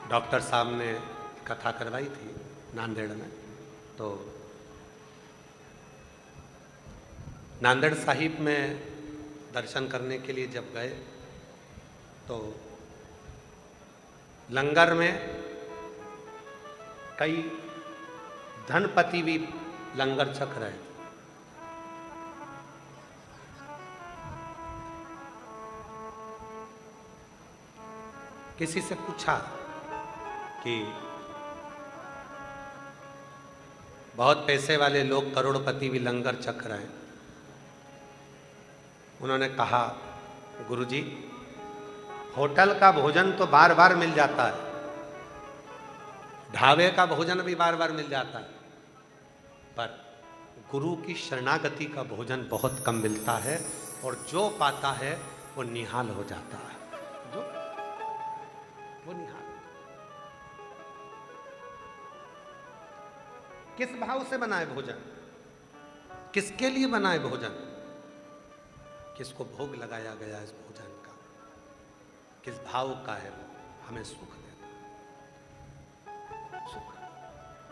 डॉक्टर साहब ने कथा करवाई थी नांदेड़ में। तो नांदेड़ साहिब में दर्शन करने के लिए जब गए तो लंगर में कई धनपति भी लंगर छक रहे थे। किसी से पूछा कि बहुत पैसे वाले लोग, करोड़पति भी लंगर छक रहे हैं। उन्होंने कहा, गुरुजी, होटल का भोजन तो बार बार मिल जाता है, ढाबे का भोजन भी बार बार मिल जाता है, पर गुरु की शरणागति का भोजन बहुत कम मिलता है, और जो पाता है वो निहाल हो जाता है। जो वो निहाल, किस भाव से बनाए भोजन, किसके लिए बनाए भोजन, किसको भोग लगाया गया इस भोजन का, किस भाव का है वो, हमें सुख देता है। सुख,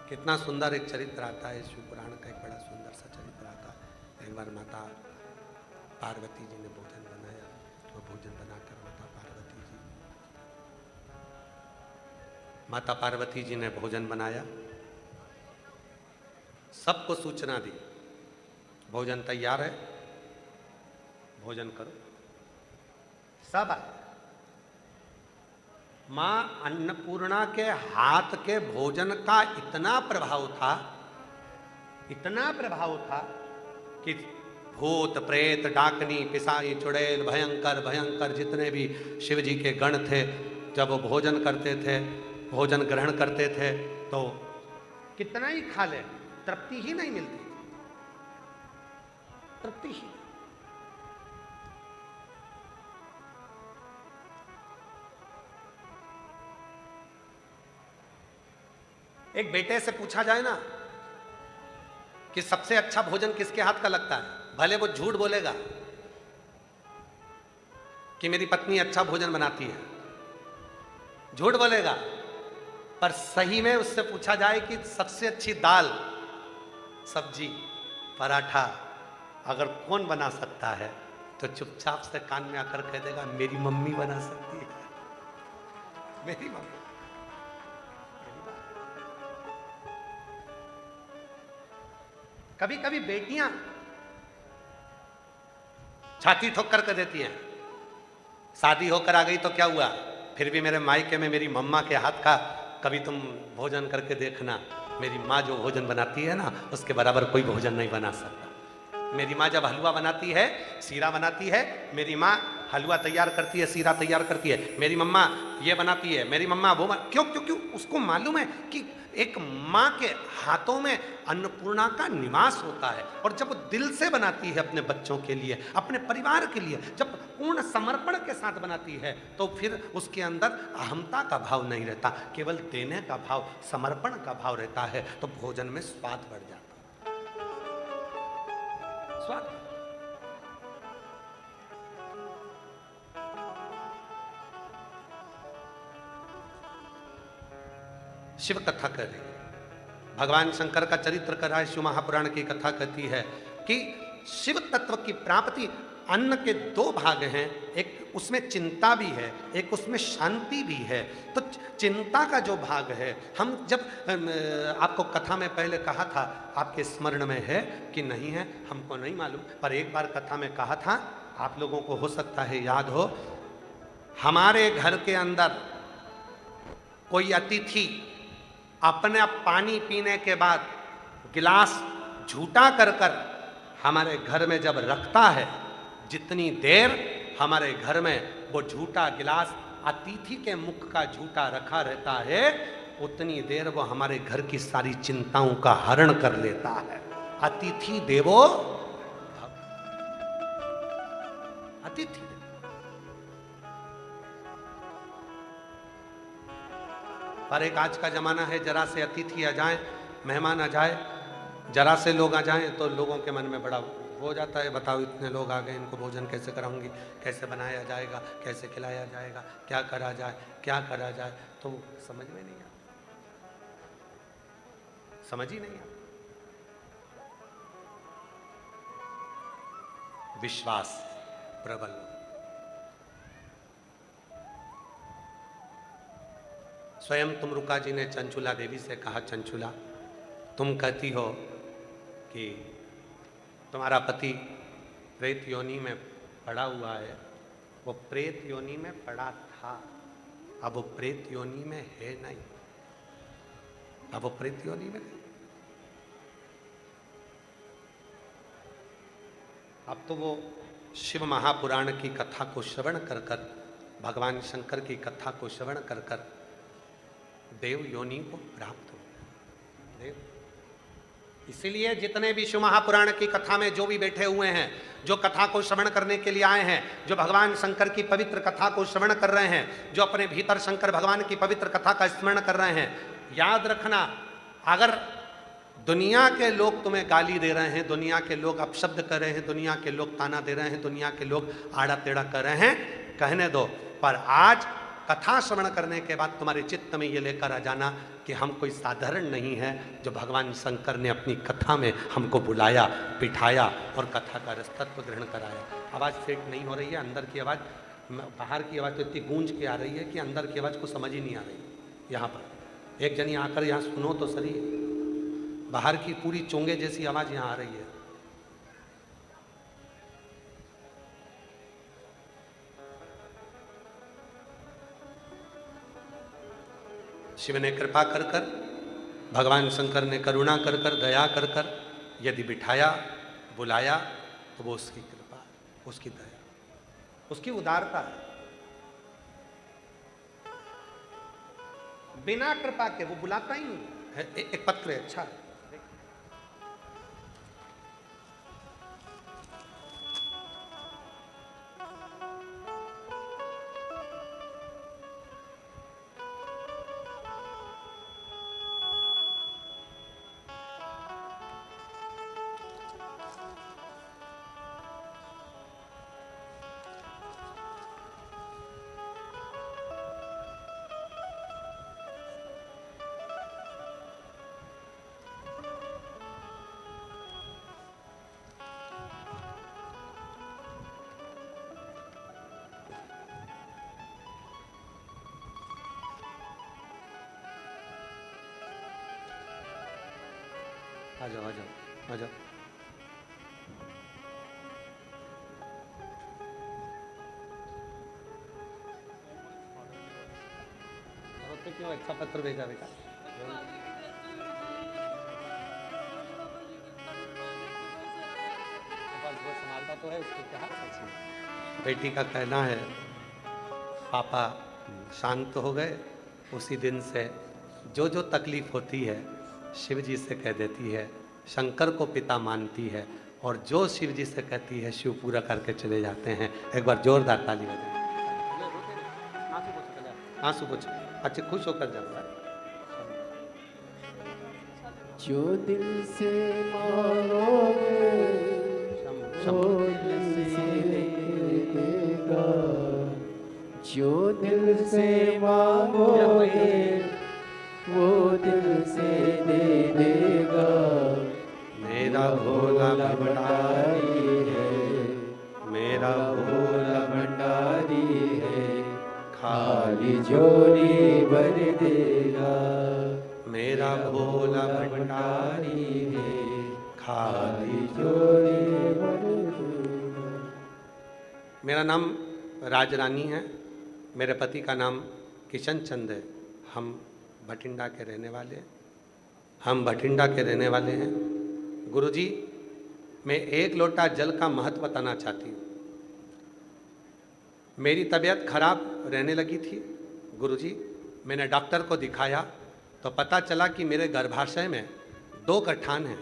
कितना सुंदर एक चरित्र आता है शिव पुराण का, एक बड़ा सुंदर सा चरित्र आता है। एक बार माता पार्वती जी ने भोजन बनाया, वो भोजन बनाकर माता पार्वती जी ने भोजन बनाया, सबको सूचना दी, भोजन तैयार है, भोजन करो। सब आए। मां अन्नपूर्णा के हाथ के भोजन का इतना प्रभाव था, इतना प्रभाव था कि भूत प्रेत डाकनी पिशाई चुड़ैल भयंकर भयंकर जितने भी शिव जी के गण थे, जब वो भोजन करते थे, भोजन ग्रहण करते थे, तो कितना ही खा ले, तृप्ति ही नहीं मिलती, तृप्ति ही। एक बेटे से पूछा जाए ना कि सबसे अच्छा भोजन किसके हाथ का लगता है, भले वो झूठ बोलेगा कि मेरी पत्नी अच्छा भोजन बनाती है, झूठ बोलेगा, पर सही में उससे पूछा जाए कि सबसे अच्छी दाल, सब्जी, पराठा अगर कौन बना सकता है, तो चुपचाप से कान में आकर कह देगा, मेरी मम्मी बना सकती है, मेरी मम्मी। कभी कभी बेटियां छाती ठोक कर देती हैं, शादी होकर आ गई तो क्या हुआ, फिर भी मेरे मायके में मेरी मम्मा के हाथ का कभी तुम भोजन करके देखना, मेरी माँ जो भोजन बनाती है ना उसके बराबर कोई भोजन नहीं बना सकता। मेरी माँ जब हलवा बनाती है, सीरा बनाती है, मेरी माँ हलवा तैयार करती है, सीरा तैयार करती है, मेरी मम्मा ये बनाती है, मेरी मम्मा वो क्यों क्यों क्यों? उसको मालूम है कि एक माँ के हाथों में अन्नपूर्णा का निवास होता है, और जब वो दिल से बनाती है अपने बच्चों के लिए, अपने परिवार के लिए, जब पूर्ण समर्पण के साथ बनाती है, तो फिर उसके अंदर अहमता का भाव नहीं रहता, केवल देने का भाव, समर्पण का भाव रहता है, तो भोजन में स्वाद बढ़ जाता है। स्वाद। शिव कथा कर रही है, भगवान शंकर का चरित्र कर रहा है, शिव महापुराण की कथा कहती है कि शिव तत्व की प्राप्ति, अन्न के दो भाग हैं, एक उसमें चिंता भी है, एक उसमें शांति भी है। तो चिंता का जो भाग है, हम जब आपको कथा में पहले कहा था, आपके स्मरण में है कि नहीं है हमको नहीं मालूम, पर एक बार कथा में कहा था, आप लोगों को हो सकता है याद हो, हमारे घर के अंदर कोई अतिथि अपने पानी पीने के बाद गिलास झूठा कर कर हमारे घर में जब रखता है, जितनी देर हमारे घर में वो झूठा गिलास अतिथि के मुख का झूठा रखा रहता है, उतनी देर वो हमारे घर की सारी चिंताओं का हरण कर लेता है। अतिथि देवो भव। अतिथि पर एक आज का जमाना है, जरा से अतिथि आ जाए, मेहमान आ जाए, जरा से लोग आ जाएं तो लोगों के मन में बड़ा हो जाता है, बताओ इतने लोग आ गए, इनको भोजन कैसे कराऊंगी, कैसे बनाया जाएगा, कैसे खिलाया जाएगा, क्या करा जाए, क्या करा जाए, तो समझ में नहीं आता, समझ ही नहीं आता। विश्वास प्रबल। स्वयं तुमरुका जी ने चंचुला देवी से कहा, चंचुला तुम कहती हो कि तुम्हारा पति प्रेत योनि में पड़ा हुआ है, वो प्रेत योनि में पड़ा था, अब वो प्रेत योनि में है नहीं, अब वो प्रेत योनि में नहीं, अब तो वो शिव महापुराण की कथा को श्रवण कर कर, भगवान शंकर की कथा को श्रवण कर कर देव योनि को प्राप्त हो देव। इसीलिए जितने भी शिव महापुराण की कथा में जो भी बैठे हुए हैं, जो कथा को श्रवण करने के लिए आए हैं, जो भगवान शंकर की पवित्र कथा को श्रवण कर रहे हैं, जो अपने भीतर शंकर भगवान की पवित्र कथा का स्मरण कर रहे हैं, याद रखना, अगर दुनिया के लोग तुम्हें गाली दे रहे हैं, दुनिया के लोग अपशब्द कर रहे हैं, दुनिया के लोग ताना दे रहे हैं, दुनिया के लोग आड़ा टेढ़ा कर रहे हैं, कहने दो, पर आज कथा श्रवण करने के बाद तुम्हारे चित्त में ये लेकर आ जाना कि हम कोई साधारण नहीं है, जो भगवान शंकर ने अपनी कथा में हमको बुलाया, बिठाया और कथा का रसतत्व ग्रहण कराया। आवाज़ सेट नहीं हो रही है, अंदर की आवाज़, बाहर की आवाज़ तो इतनी गूंज के आ रही है कि अंदर की आवाज़ को समझ ही नहीं आ रही। यहाँ पर एक जनी आकर यहाँ सुनो तो सही, बाहर की पूरी चोंगे जैसी आवाज़ यहाँ आ रही है। शिव ने कृपा कर कर, भगवान शंकर ने करुणा कर कर, दया कर कर यदि बिठाया, बुलाया, तो वो उसकी कृपा, उसकी दया, उसकी उदारता है। बिना कृपा के वो बुलाता ही नहीं है। एक पत्र है, अच्छा है, आ जाओ आ जाओ। आ जाओ। क्यों अच्छा पत्र भेजा बेटा? वो संभालता तो है उसको क्या। बेटी का कहना है पापा शांत हो गए, उसी दिन से जो जो तकलीफ होती है शिव जी से कह देती है, शंकर को पिता मानती है, और जो शिव जी से कहती है शिव पूरा करके चले जाते हैं। एक बार जोरदार ताली बजाएं। आंसू पोछ। अच्छा खुश होकर जाता है। जो दिल से मांगोगे वो दिल से देगा, जो दिल से मांगोगे वो दिल से दे देगा। मेरा भोला भंडारी है, मेरा भोला भंडारी है, खाली झोली भर देगा। मेरा भोला भंडारी है, खाली झोली भर देगा। मेरा नाम राजरानी है, मेरे पति का नाम किशन चंद है। हम भटिंडा के रहने वाले हैं। गुरुजी, मैं एक लोटा जल का महत्व बताना चाहती हूँ। मेरी तबीयत खराब रहने लगी थी गुरुजी, मैंने डॉक्टर को दिखाया तो पता चला कि मेरे गर्भाशय में 2 गठान हैं।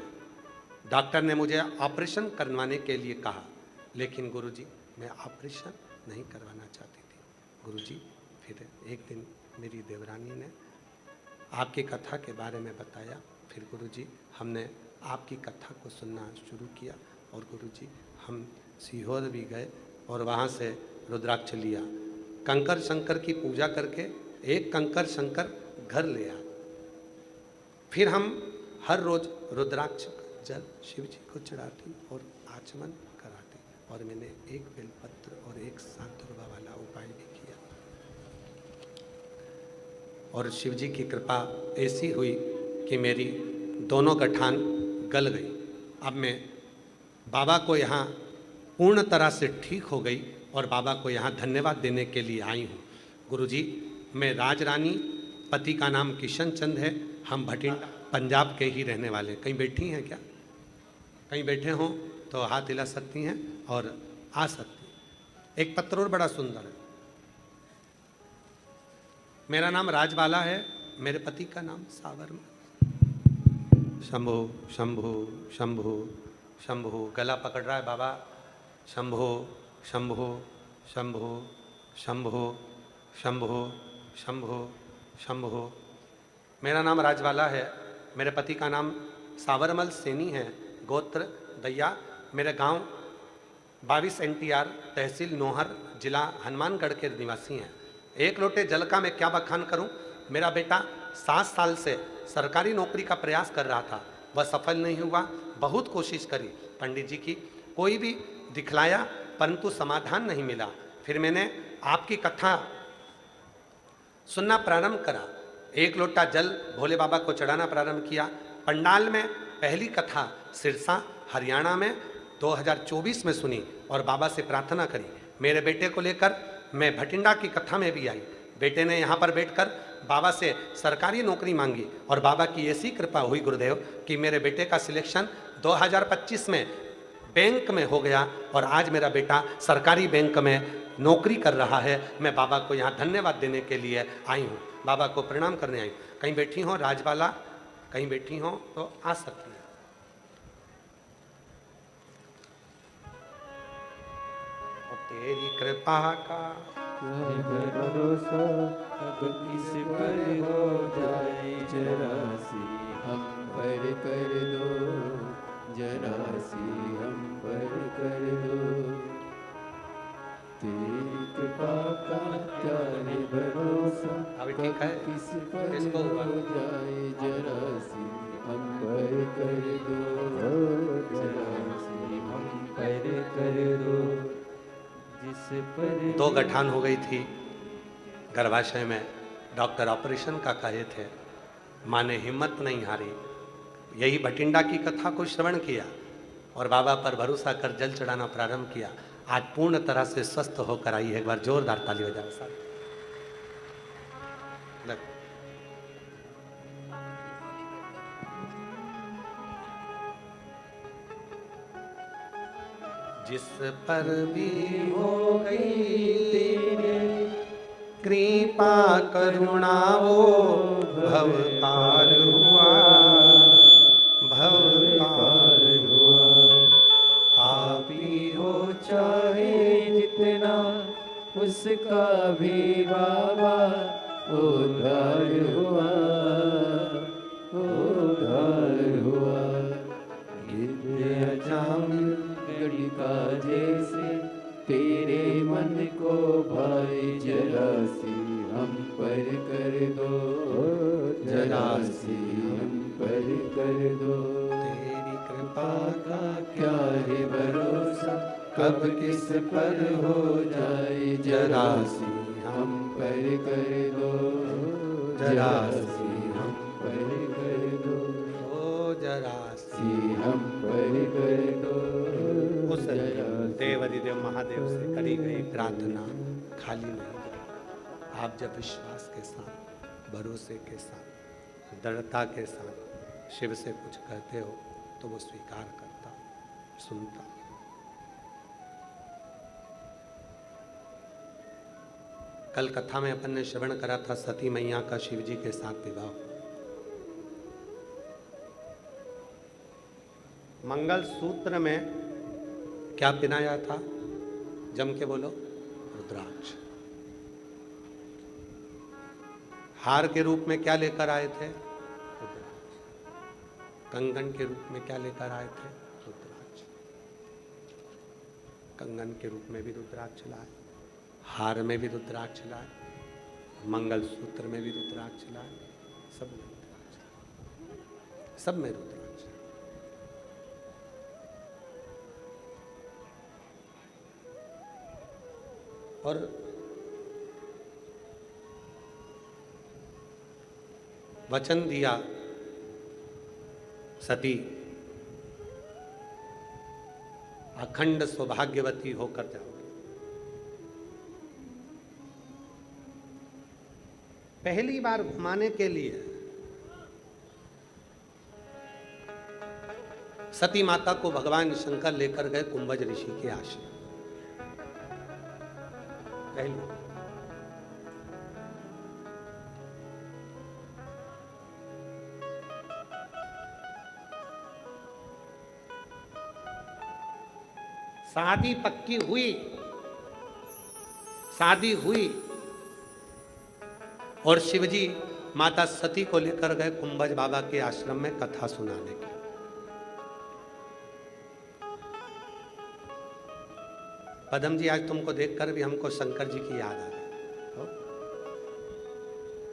डॉक्टर ने मुझे ऑपरेशन करवाने के लिए कहा, लेकिन गुरुजी मैं ऑपरेशन नहीं करवाना चाहती थी। गुरुजी फिर एक दिन मेरी देवरानी ने आपकी कथा के बारे में बताया। फिर गुरुजी हमने आपकी कथा को सुनना शुरू किया, और गुरुजी हम सीहोर भी गए और वहाँ से रुद्राक्ष लिया। कंकर शंकर की पूजा करके एक कंकर शंकर घर ले आए। फिर हम हर रोज रुद्राक्ष जल शिव जी को चढ़ाते और आचमन कराते, और मैंने एक बेलपत्र और एक सांतुरवा वाला उपाय भी किया, और शिव जी की कृपा ऐसी हुई कि मेरी दोनों गठान गल गई। अब मैं बाबा को यहाँ पूर्ण तरह से ठीक हो गई और बाबा को यहाँ धन्यवाद देने के लिए आई हूँ। गुरुजी, मैं राजरानी, पति का नाम किशन चंद है, हम भटिंडा पंजाब के ही रहने वाले हैं। कहीं बैठी हैं क्या? कहीं बैठे हों तो हाथ हिला सकती हैं और आ सकती हैं। एक पत्र और बड़ा सुंदर है। मेरा नाम राजबाला है, मेरे पति का नाम सावरमल। शंभो शंभो शंभो शंभो, गला पकड़ रहा है बाबा। शंभो शंभो शंभो शंभो शंभो शंभो शंभो। मेरा नाम राजबाला है, मेरे पति का नाम सावरमल सैनी है, गोत्र दैया। मेरे गांव 22 NTR, तहसील नोहर, जिला हनुमानगढ़ के निवासी हैं। एक लोटे जल का मैं क्या बखान करूं। मेरा बेटा 7 साल से सरकारी नौकरी का प्रयास कर रहा था, वह सफल नहीं हुआ। बहुत कोशिश करी पंडित जी की, कोई भी दिखलाया परंतु समाधान नहीं मिला। फिर मैंने आपकी कथा सुनना प्रारंभ करा, एक लोटा जल भोले बाबा को चढ़ाना प्रारंभ किया। पंडाल में पहली कथा सिरसा हरियाणा में 2024 में सुनी और बाबा से प्रार्थना करी। मेरे बेटे को लेकर मैं भटिंडा की कथा में भी आई। बेटे ने यहाँ पर बैठकर बाबा से सरकारी नौकरी मांगी और बाबा की ऐसी कृपा हुई गुरुदेव कि मेरे बेटे का सिलेक्शन 2025 में बैंक में हो गया और आज मेरा बेटा सरकारी बैंक में नौकरी कर रहा है। मैं बाबा को यहाँ धन्यवाद देने के लिए आई हूँ, बाबा को प्रणाम करने आई। कहीं बैठी हो राजबाला, कहीं बैठी हो तो आ सकती है। तेरी कृपा का भरोसा अब किस पर हो जाए जरा सी हम पर कर दो, जरा सी हम पर कर दो। तेरी कृपा का क्या है भरोसा, अभी ठीक है, किस पर इसको हो जाए जरा सी हम पर कर दो, जरा सी हम पर कर दो। 2 गठान हो गई थी गर्भाशय में, डॉक्टर ऑपरेशन का कहे थे। माँ ने हिम्मत नहीं हारी, यही भटिंडा की कथा को श्रवण किया और बाबा पर भरोसा कर जल चढ़ाना प्रारंभ किया। आज पूर्ण तरह से स्वस्थ होकर आई है। एक बार जोरदार ताली बजाओ साथ। जिस पर भी हो गई तेरे कृपा करुणा वो भव पार हुआ, भव पार हुआ। पापी हो चाहे जितना उसका भी बाबा उद्धार हुआ, उद्धार हुआ। विद्या जामिल गणिका जैसे तेरे मन को भाई जरा सी हम पर कर दो, जरा सी हम पर कर दो। तेरी कृपा का क्या है भरोसा, कब किस पर हो जाए जरा सी हम पर कर दो, जरा सी हम पर कर दो, ओ जरा सी हम पर कर दो। उस देवाधिदेव महादेव से करी गई प्रार्थना खाली नहीं जाती। आप जब विश्वास के साथ, भरोसे के साथ, दृढ़ता के साथ शिव से कुछ कहते हो तो वो स्वीकार करता, सुनता। कल कथा में अपन ने श्रवण करा था सती मैया का शिव जी के साथ विवाह। मंगल सूत्र में क्या पिनाया था? जम के बोलो, रुद्राक्ष। हार के रूप में क्या लेकर आए थे? रुद्राक्ष। कंगन के रूप में क्या लेकर आए थे? रुद्राक्ष। कंगन के रूप में भी रुद्राक्ष लाए, हार में भी रुद्राक्ष लाए, मंगल सूत्र में भी रुद्राक्ष लाए, सब में रुद्राक्ष, सब में रुद्राक्ष। और वचन दिया सती अखंड सौभाग्यवती होकर जाओगे। पहली बार घुमाने के लिए सती माता को भगवान शंकर लेकर गए कुंभज ऋषि के आश्रम। पहली शादी पक्की हुई, शादी हुई और शिवजी माता सती को लेकर गए कुंभज बाबा के आश्रम में कथा सुनाने की। पदम जी, आज तुमको देखकर भी हमको शंकर जी की याद आ गई।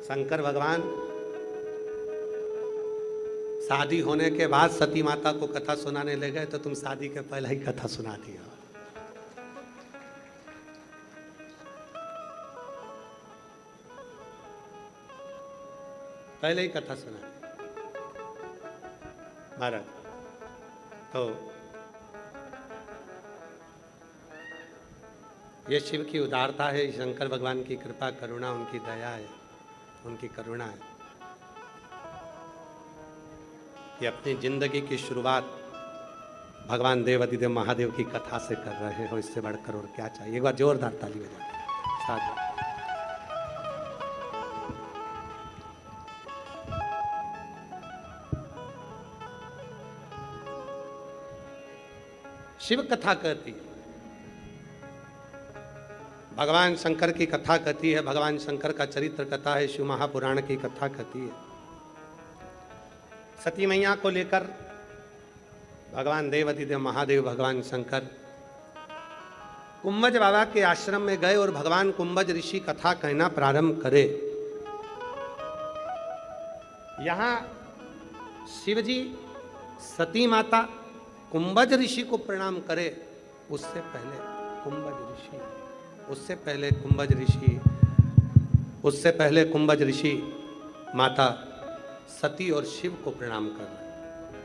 शंकर भगवान शादी होने के बाद सती माता को कथा सुनाने ले गए तो तुम शादी के पहले ही कथा सुना दिया। पहले ही कथा सुना महाराज। तो ये शिव की उदारता है, शंकर भगवान की कृपा करुणा, उनकी दया है, उनकी करुणा है कि अपनी जिंदगी की शुरुआत भगवान देवाधिदेव महादेव की कथा से कर रहे हो। इससे बढ़कर और क्या चाहिए? एक बार जोरदार ताली बजा साथ। शिव कथा कहती है, भगवान शंकर की कथा कहती है, भगवान शंकर का चरित्र कथा है, शिव महापुराण की कथा कहती है। सती मैया को लेकर भगवान देवाधिदेव महादेव भगवान शंकर कुंभज बाबा के आश्रम में गए और भगवान कुंभज ऋषि कथा कहना प्रारंभ करे। यहां शिवजी सती माता कुंभज ऋषि को प्रणाम करे, उससे पहले कुंभज ऋषि माता सती और शिव को प्रणाम कर रहे।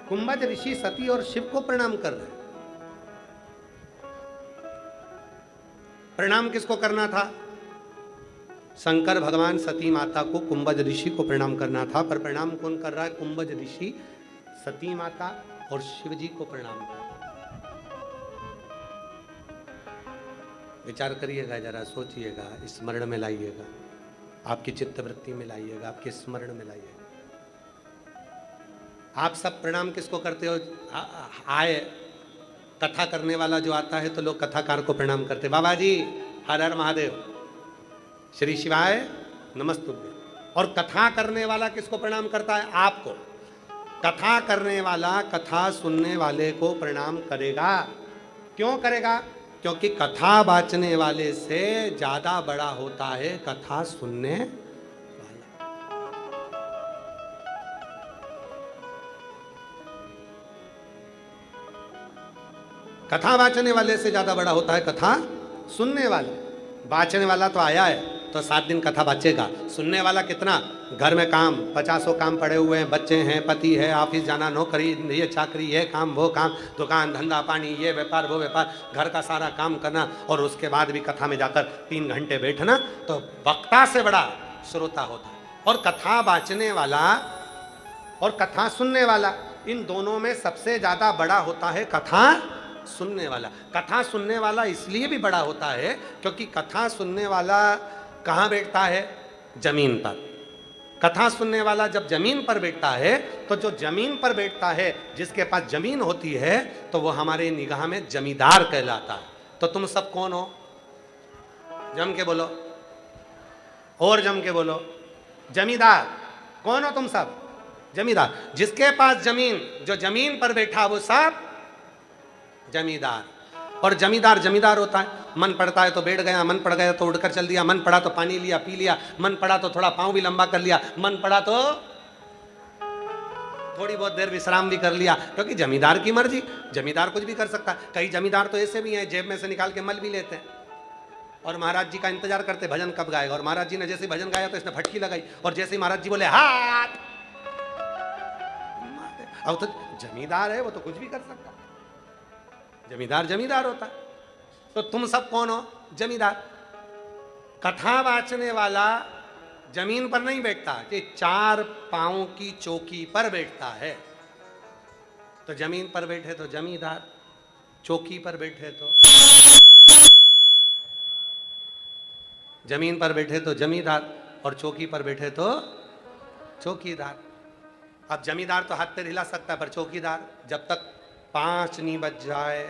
कुंभज ऋषि सती और शिव को प्रणाम कर रहे हैं। प्रणाम किसको करना था? शंकर भगवान सती माता को, कुंभज ऋषि को प्रणाम करना था, पर प्रणाम कौन कर रहा है? कुंभज ऋषि सती माता और शिव जी को प्रणाम कर रहा है। विचार करिएगा, जरा सोचिएगा, स्मरण में लाइएगा, आपकी चित्तवृत्ति में लाइएगा, आपके स्मरण में लाइएगा। आप सब प्रणाम किसको करते हो? आए कथा करने वाला जो आता है तो लोग कथाकार को प्रणाम करते, बाबा जी हर हर महादेव, श्री शिवाय नमस्तुभ्यं। और कथा करने वाला किसको प्रणाम करता है? आपको। कथा करने वाला कथा सुनने वाले को प्रणाम करेगा। क्यों करेगा? क्योंकि कथा बाचने वाले से ज्यादा बड़ा होता है कथा सुनने वाला। कथा बाचने वाले से ज्यादा बड़ा होता है कथा सुनने वाला। बाचने वाला तो आया है तो 7 दिन कथा बाचेगा, सुनने वाला कितना? घर में काम 50 काम पड़े हुए हैं, बच्चे हैं, पति है, ऑफिस जाना, नौकरी, ये चाकरी, ये काम, वो काम, दुकान धंधा पानी, ये व्यापार वो व्यापार, घर का सारा काम करना, और उसके बाद भी कथा में जाकर 3 घंटे बैठना, तो वक्ता से बड़ा श्रोता होता है। और कथा बाचने वाला और कथा सुनने वाला, इन दोनों में सबसे ज्यादा बड़ा होता है कथा सुनने वाला। कथा सुनने वाला इसलिए भी बड़ा होता है क्योंकि कथा सुनने वाला कहाँ बैठता है? जमीन पर। कथा सुनने वाला जब जमीन पर बैठता है तो जो जमीन पर बैठता है, जिसके पास जमीन होती है, तो वो हमारे निगाह में जमींदार कहलाता है। तो तुम सब कौन हो? जम के बोलो, और जम के बोलो, जमींदार। कौन हो तुम सब? जमींदार। जिसके पास जमीन, जो जमीन पर बैठा वो सब जमींदार। और जमींदार जमींदार होता है। मन पड़ता है तो बैठ गया, मन पड़ गया तो उड़कर चल दिया, मन पड़ा तो पानी लिया पी लिया, मन पड़ा तो थोड़ा पांव भी लंबा कर लिया, मन पड़ा तो थोड़ी बहुत देर विश्राम भी कर लिया, क्योंकि जमींदार की मर्जी। जमींदार कुछ भी कर सकता है। कई जमींदार तो ऐसे भी हैं, जेब में से निकाल के मल भी लेते हैं और महाराज जी का इंतजार करते भजन कब गाएगा। और महाराज जी ने जैसे भजन गाया तो इसने फटकी लगाई, और जैसे ही महाराज जी बोले हाथ, अब तो जमींदार है, वो तो कुछ भी कर सकता है। जमींदार जमींदार होता है। तो तुम सब कौन हो? जमींदार। कथा बाचने वाला जमीन पर नहीं बैठता, कि 4 पांव की चौकी पर बैठता है। तो जमीन पर बैठे तो जमींदार, चौकी पर बैठे तो जमीन पर बैठे तो जमींदार, और चौकी पर बैठे तो चौकीदार। अब जमींदार तो हाथ पैर हिला सकता है, पर चौकीदार जब तक 5 नहीं बज जाए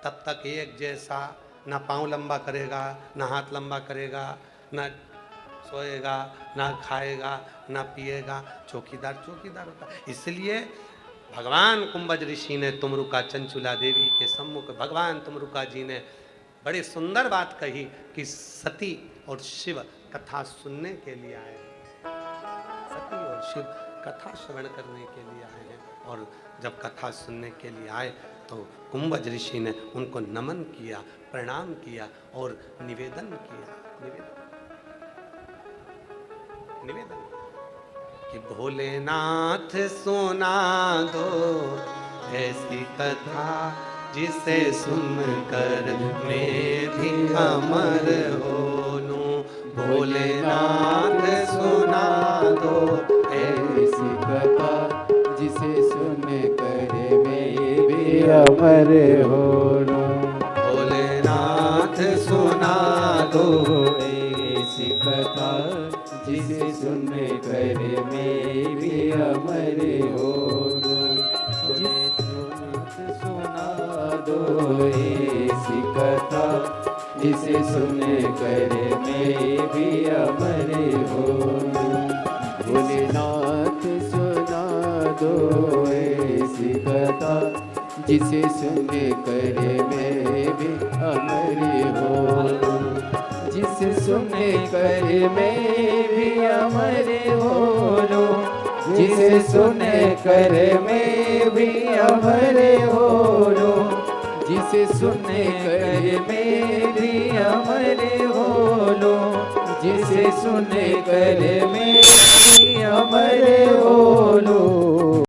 तब तक एक जैसा, ना पाँव लंबा करेगा, ना हाथ लंबा करेगा, ना सोएगा, ना खाएगा, ना पिएगा। चौकीदार चौकीदार होता है। इसलिए भगवान कुंभज ऋषि ने तुमरुका चंचुला देवी के सम्मुख, भगवान तुमरुका जी ने बड़ी सुंदर बात कही कि सती और शिव कथा सुनने के लिए आए हैं। सती और शिव कथा श्रवण करने के लिए आए हैं। और जब कथा सुनने के लिए आए तो कुंभज ऋषि ने उनको नमन किया, प्रणाम किया और निवेदन किया। निवेदन कि भोलेनाथ सुना दो ऐसी कथा जिसे सुनकर मैं भी अमर हो लूं। भोलेनाथ सुना दो ऐसी कथा जिसे सुन कर मैं भी अमर हो लूं। भोलेनाथ सुना दो ऐसी कथा जिसे सुन कर मैं भी अमर हो लूं। सुना दो ऐसी कथा जिसे सुन कर मैं भी अमर हो लूं। भोलेनाथ सुना दो ऐसी कथा जिसे सुन कर मैं भी अमर हो लूं। जिसे सुन कर मैं भी अमर हो लूं। जिसे सुन कर मैं भी अमर हो लूं। जिसे सुन कर मैं भी अमर हो लूं। जिसे सुन कर मैं भी अमर हो लूं।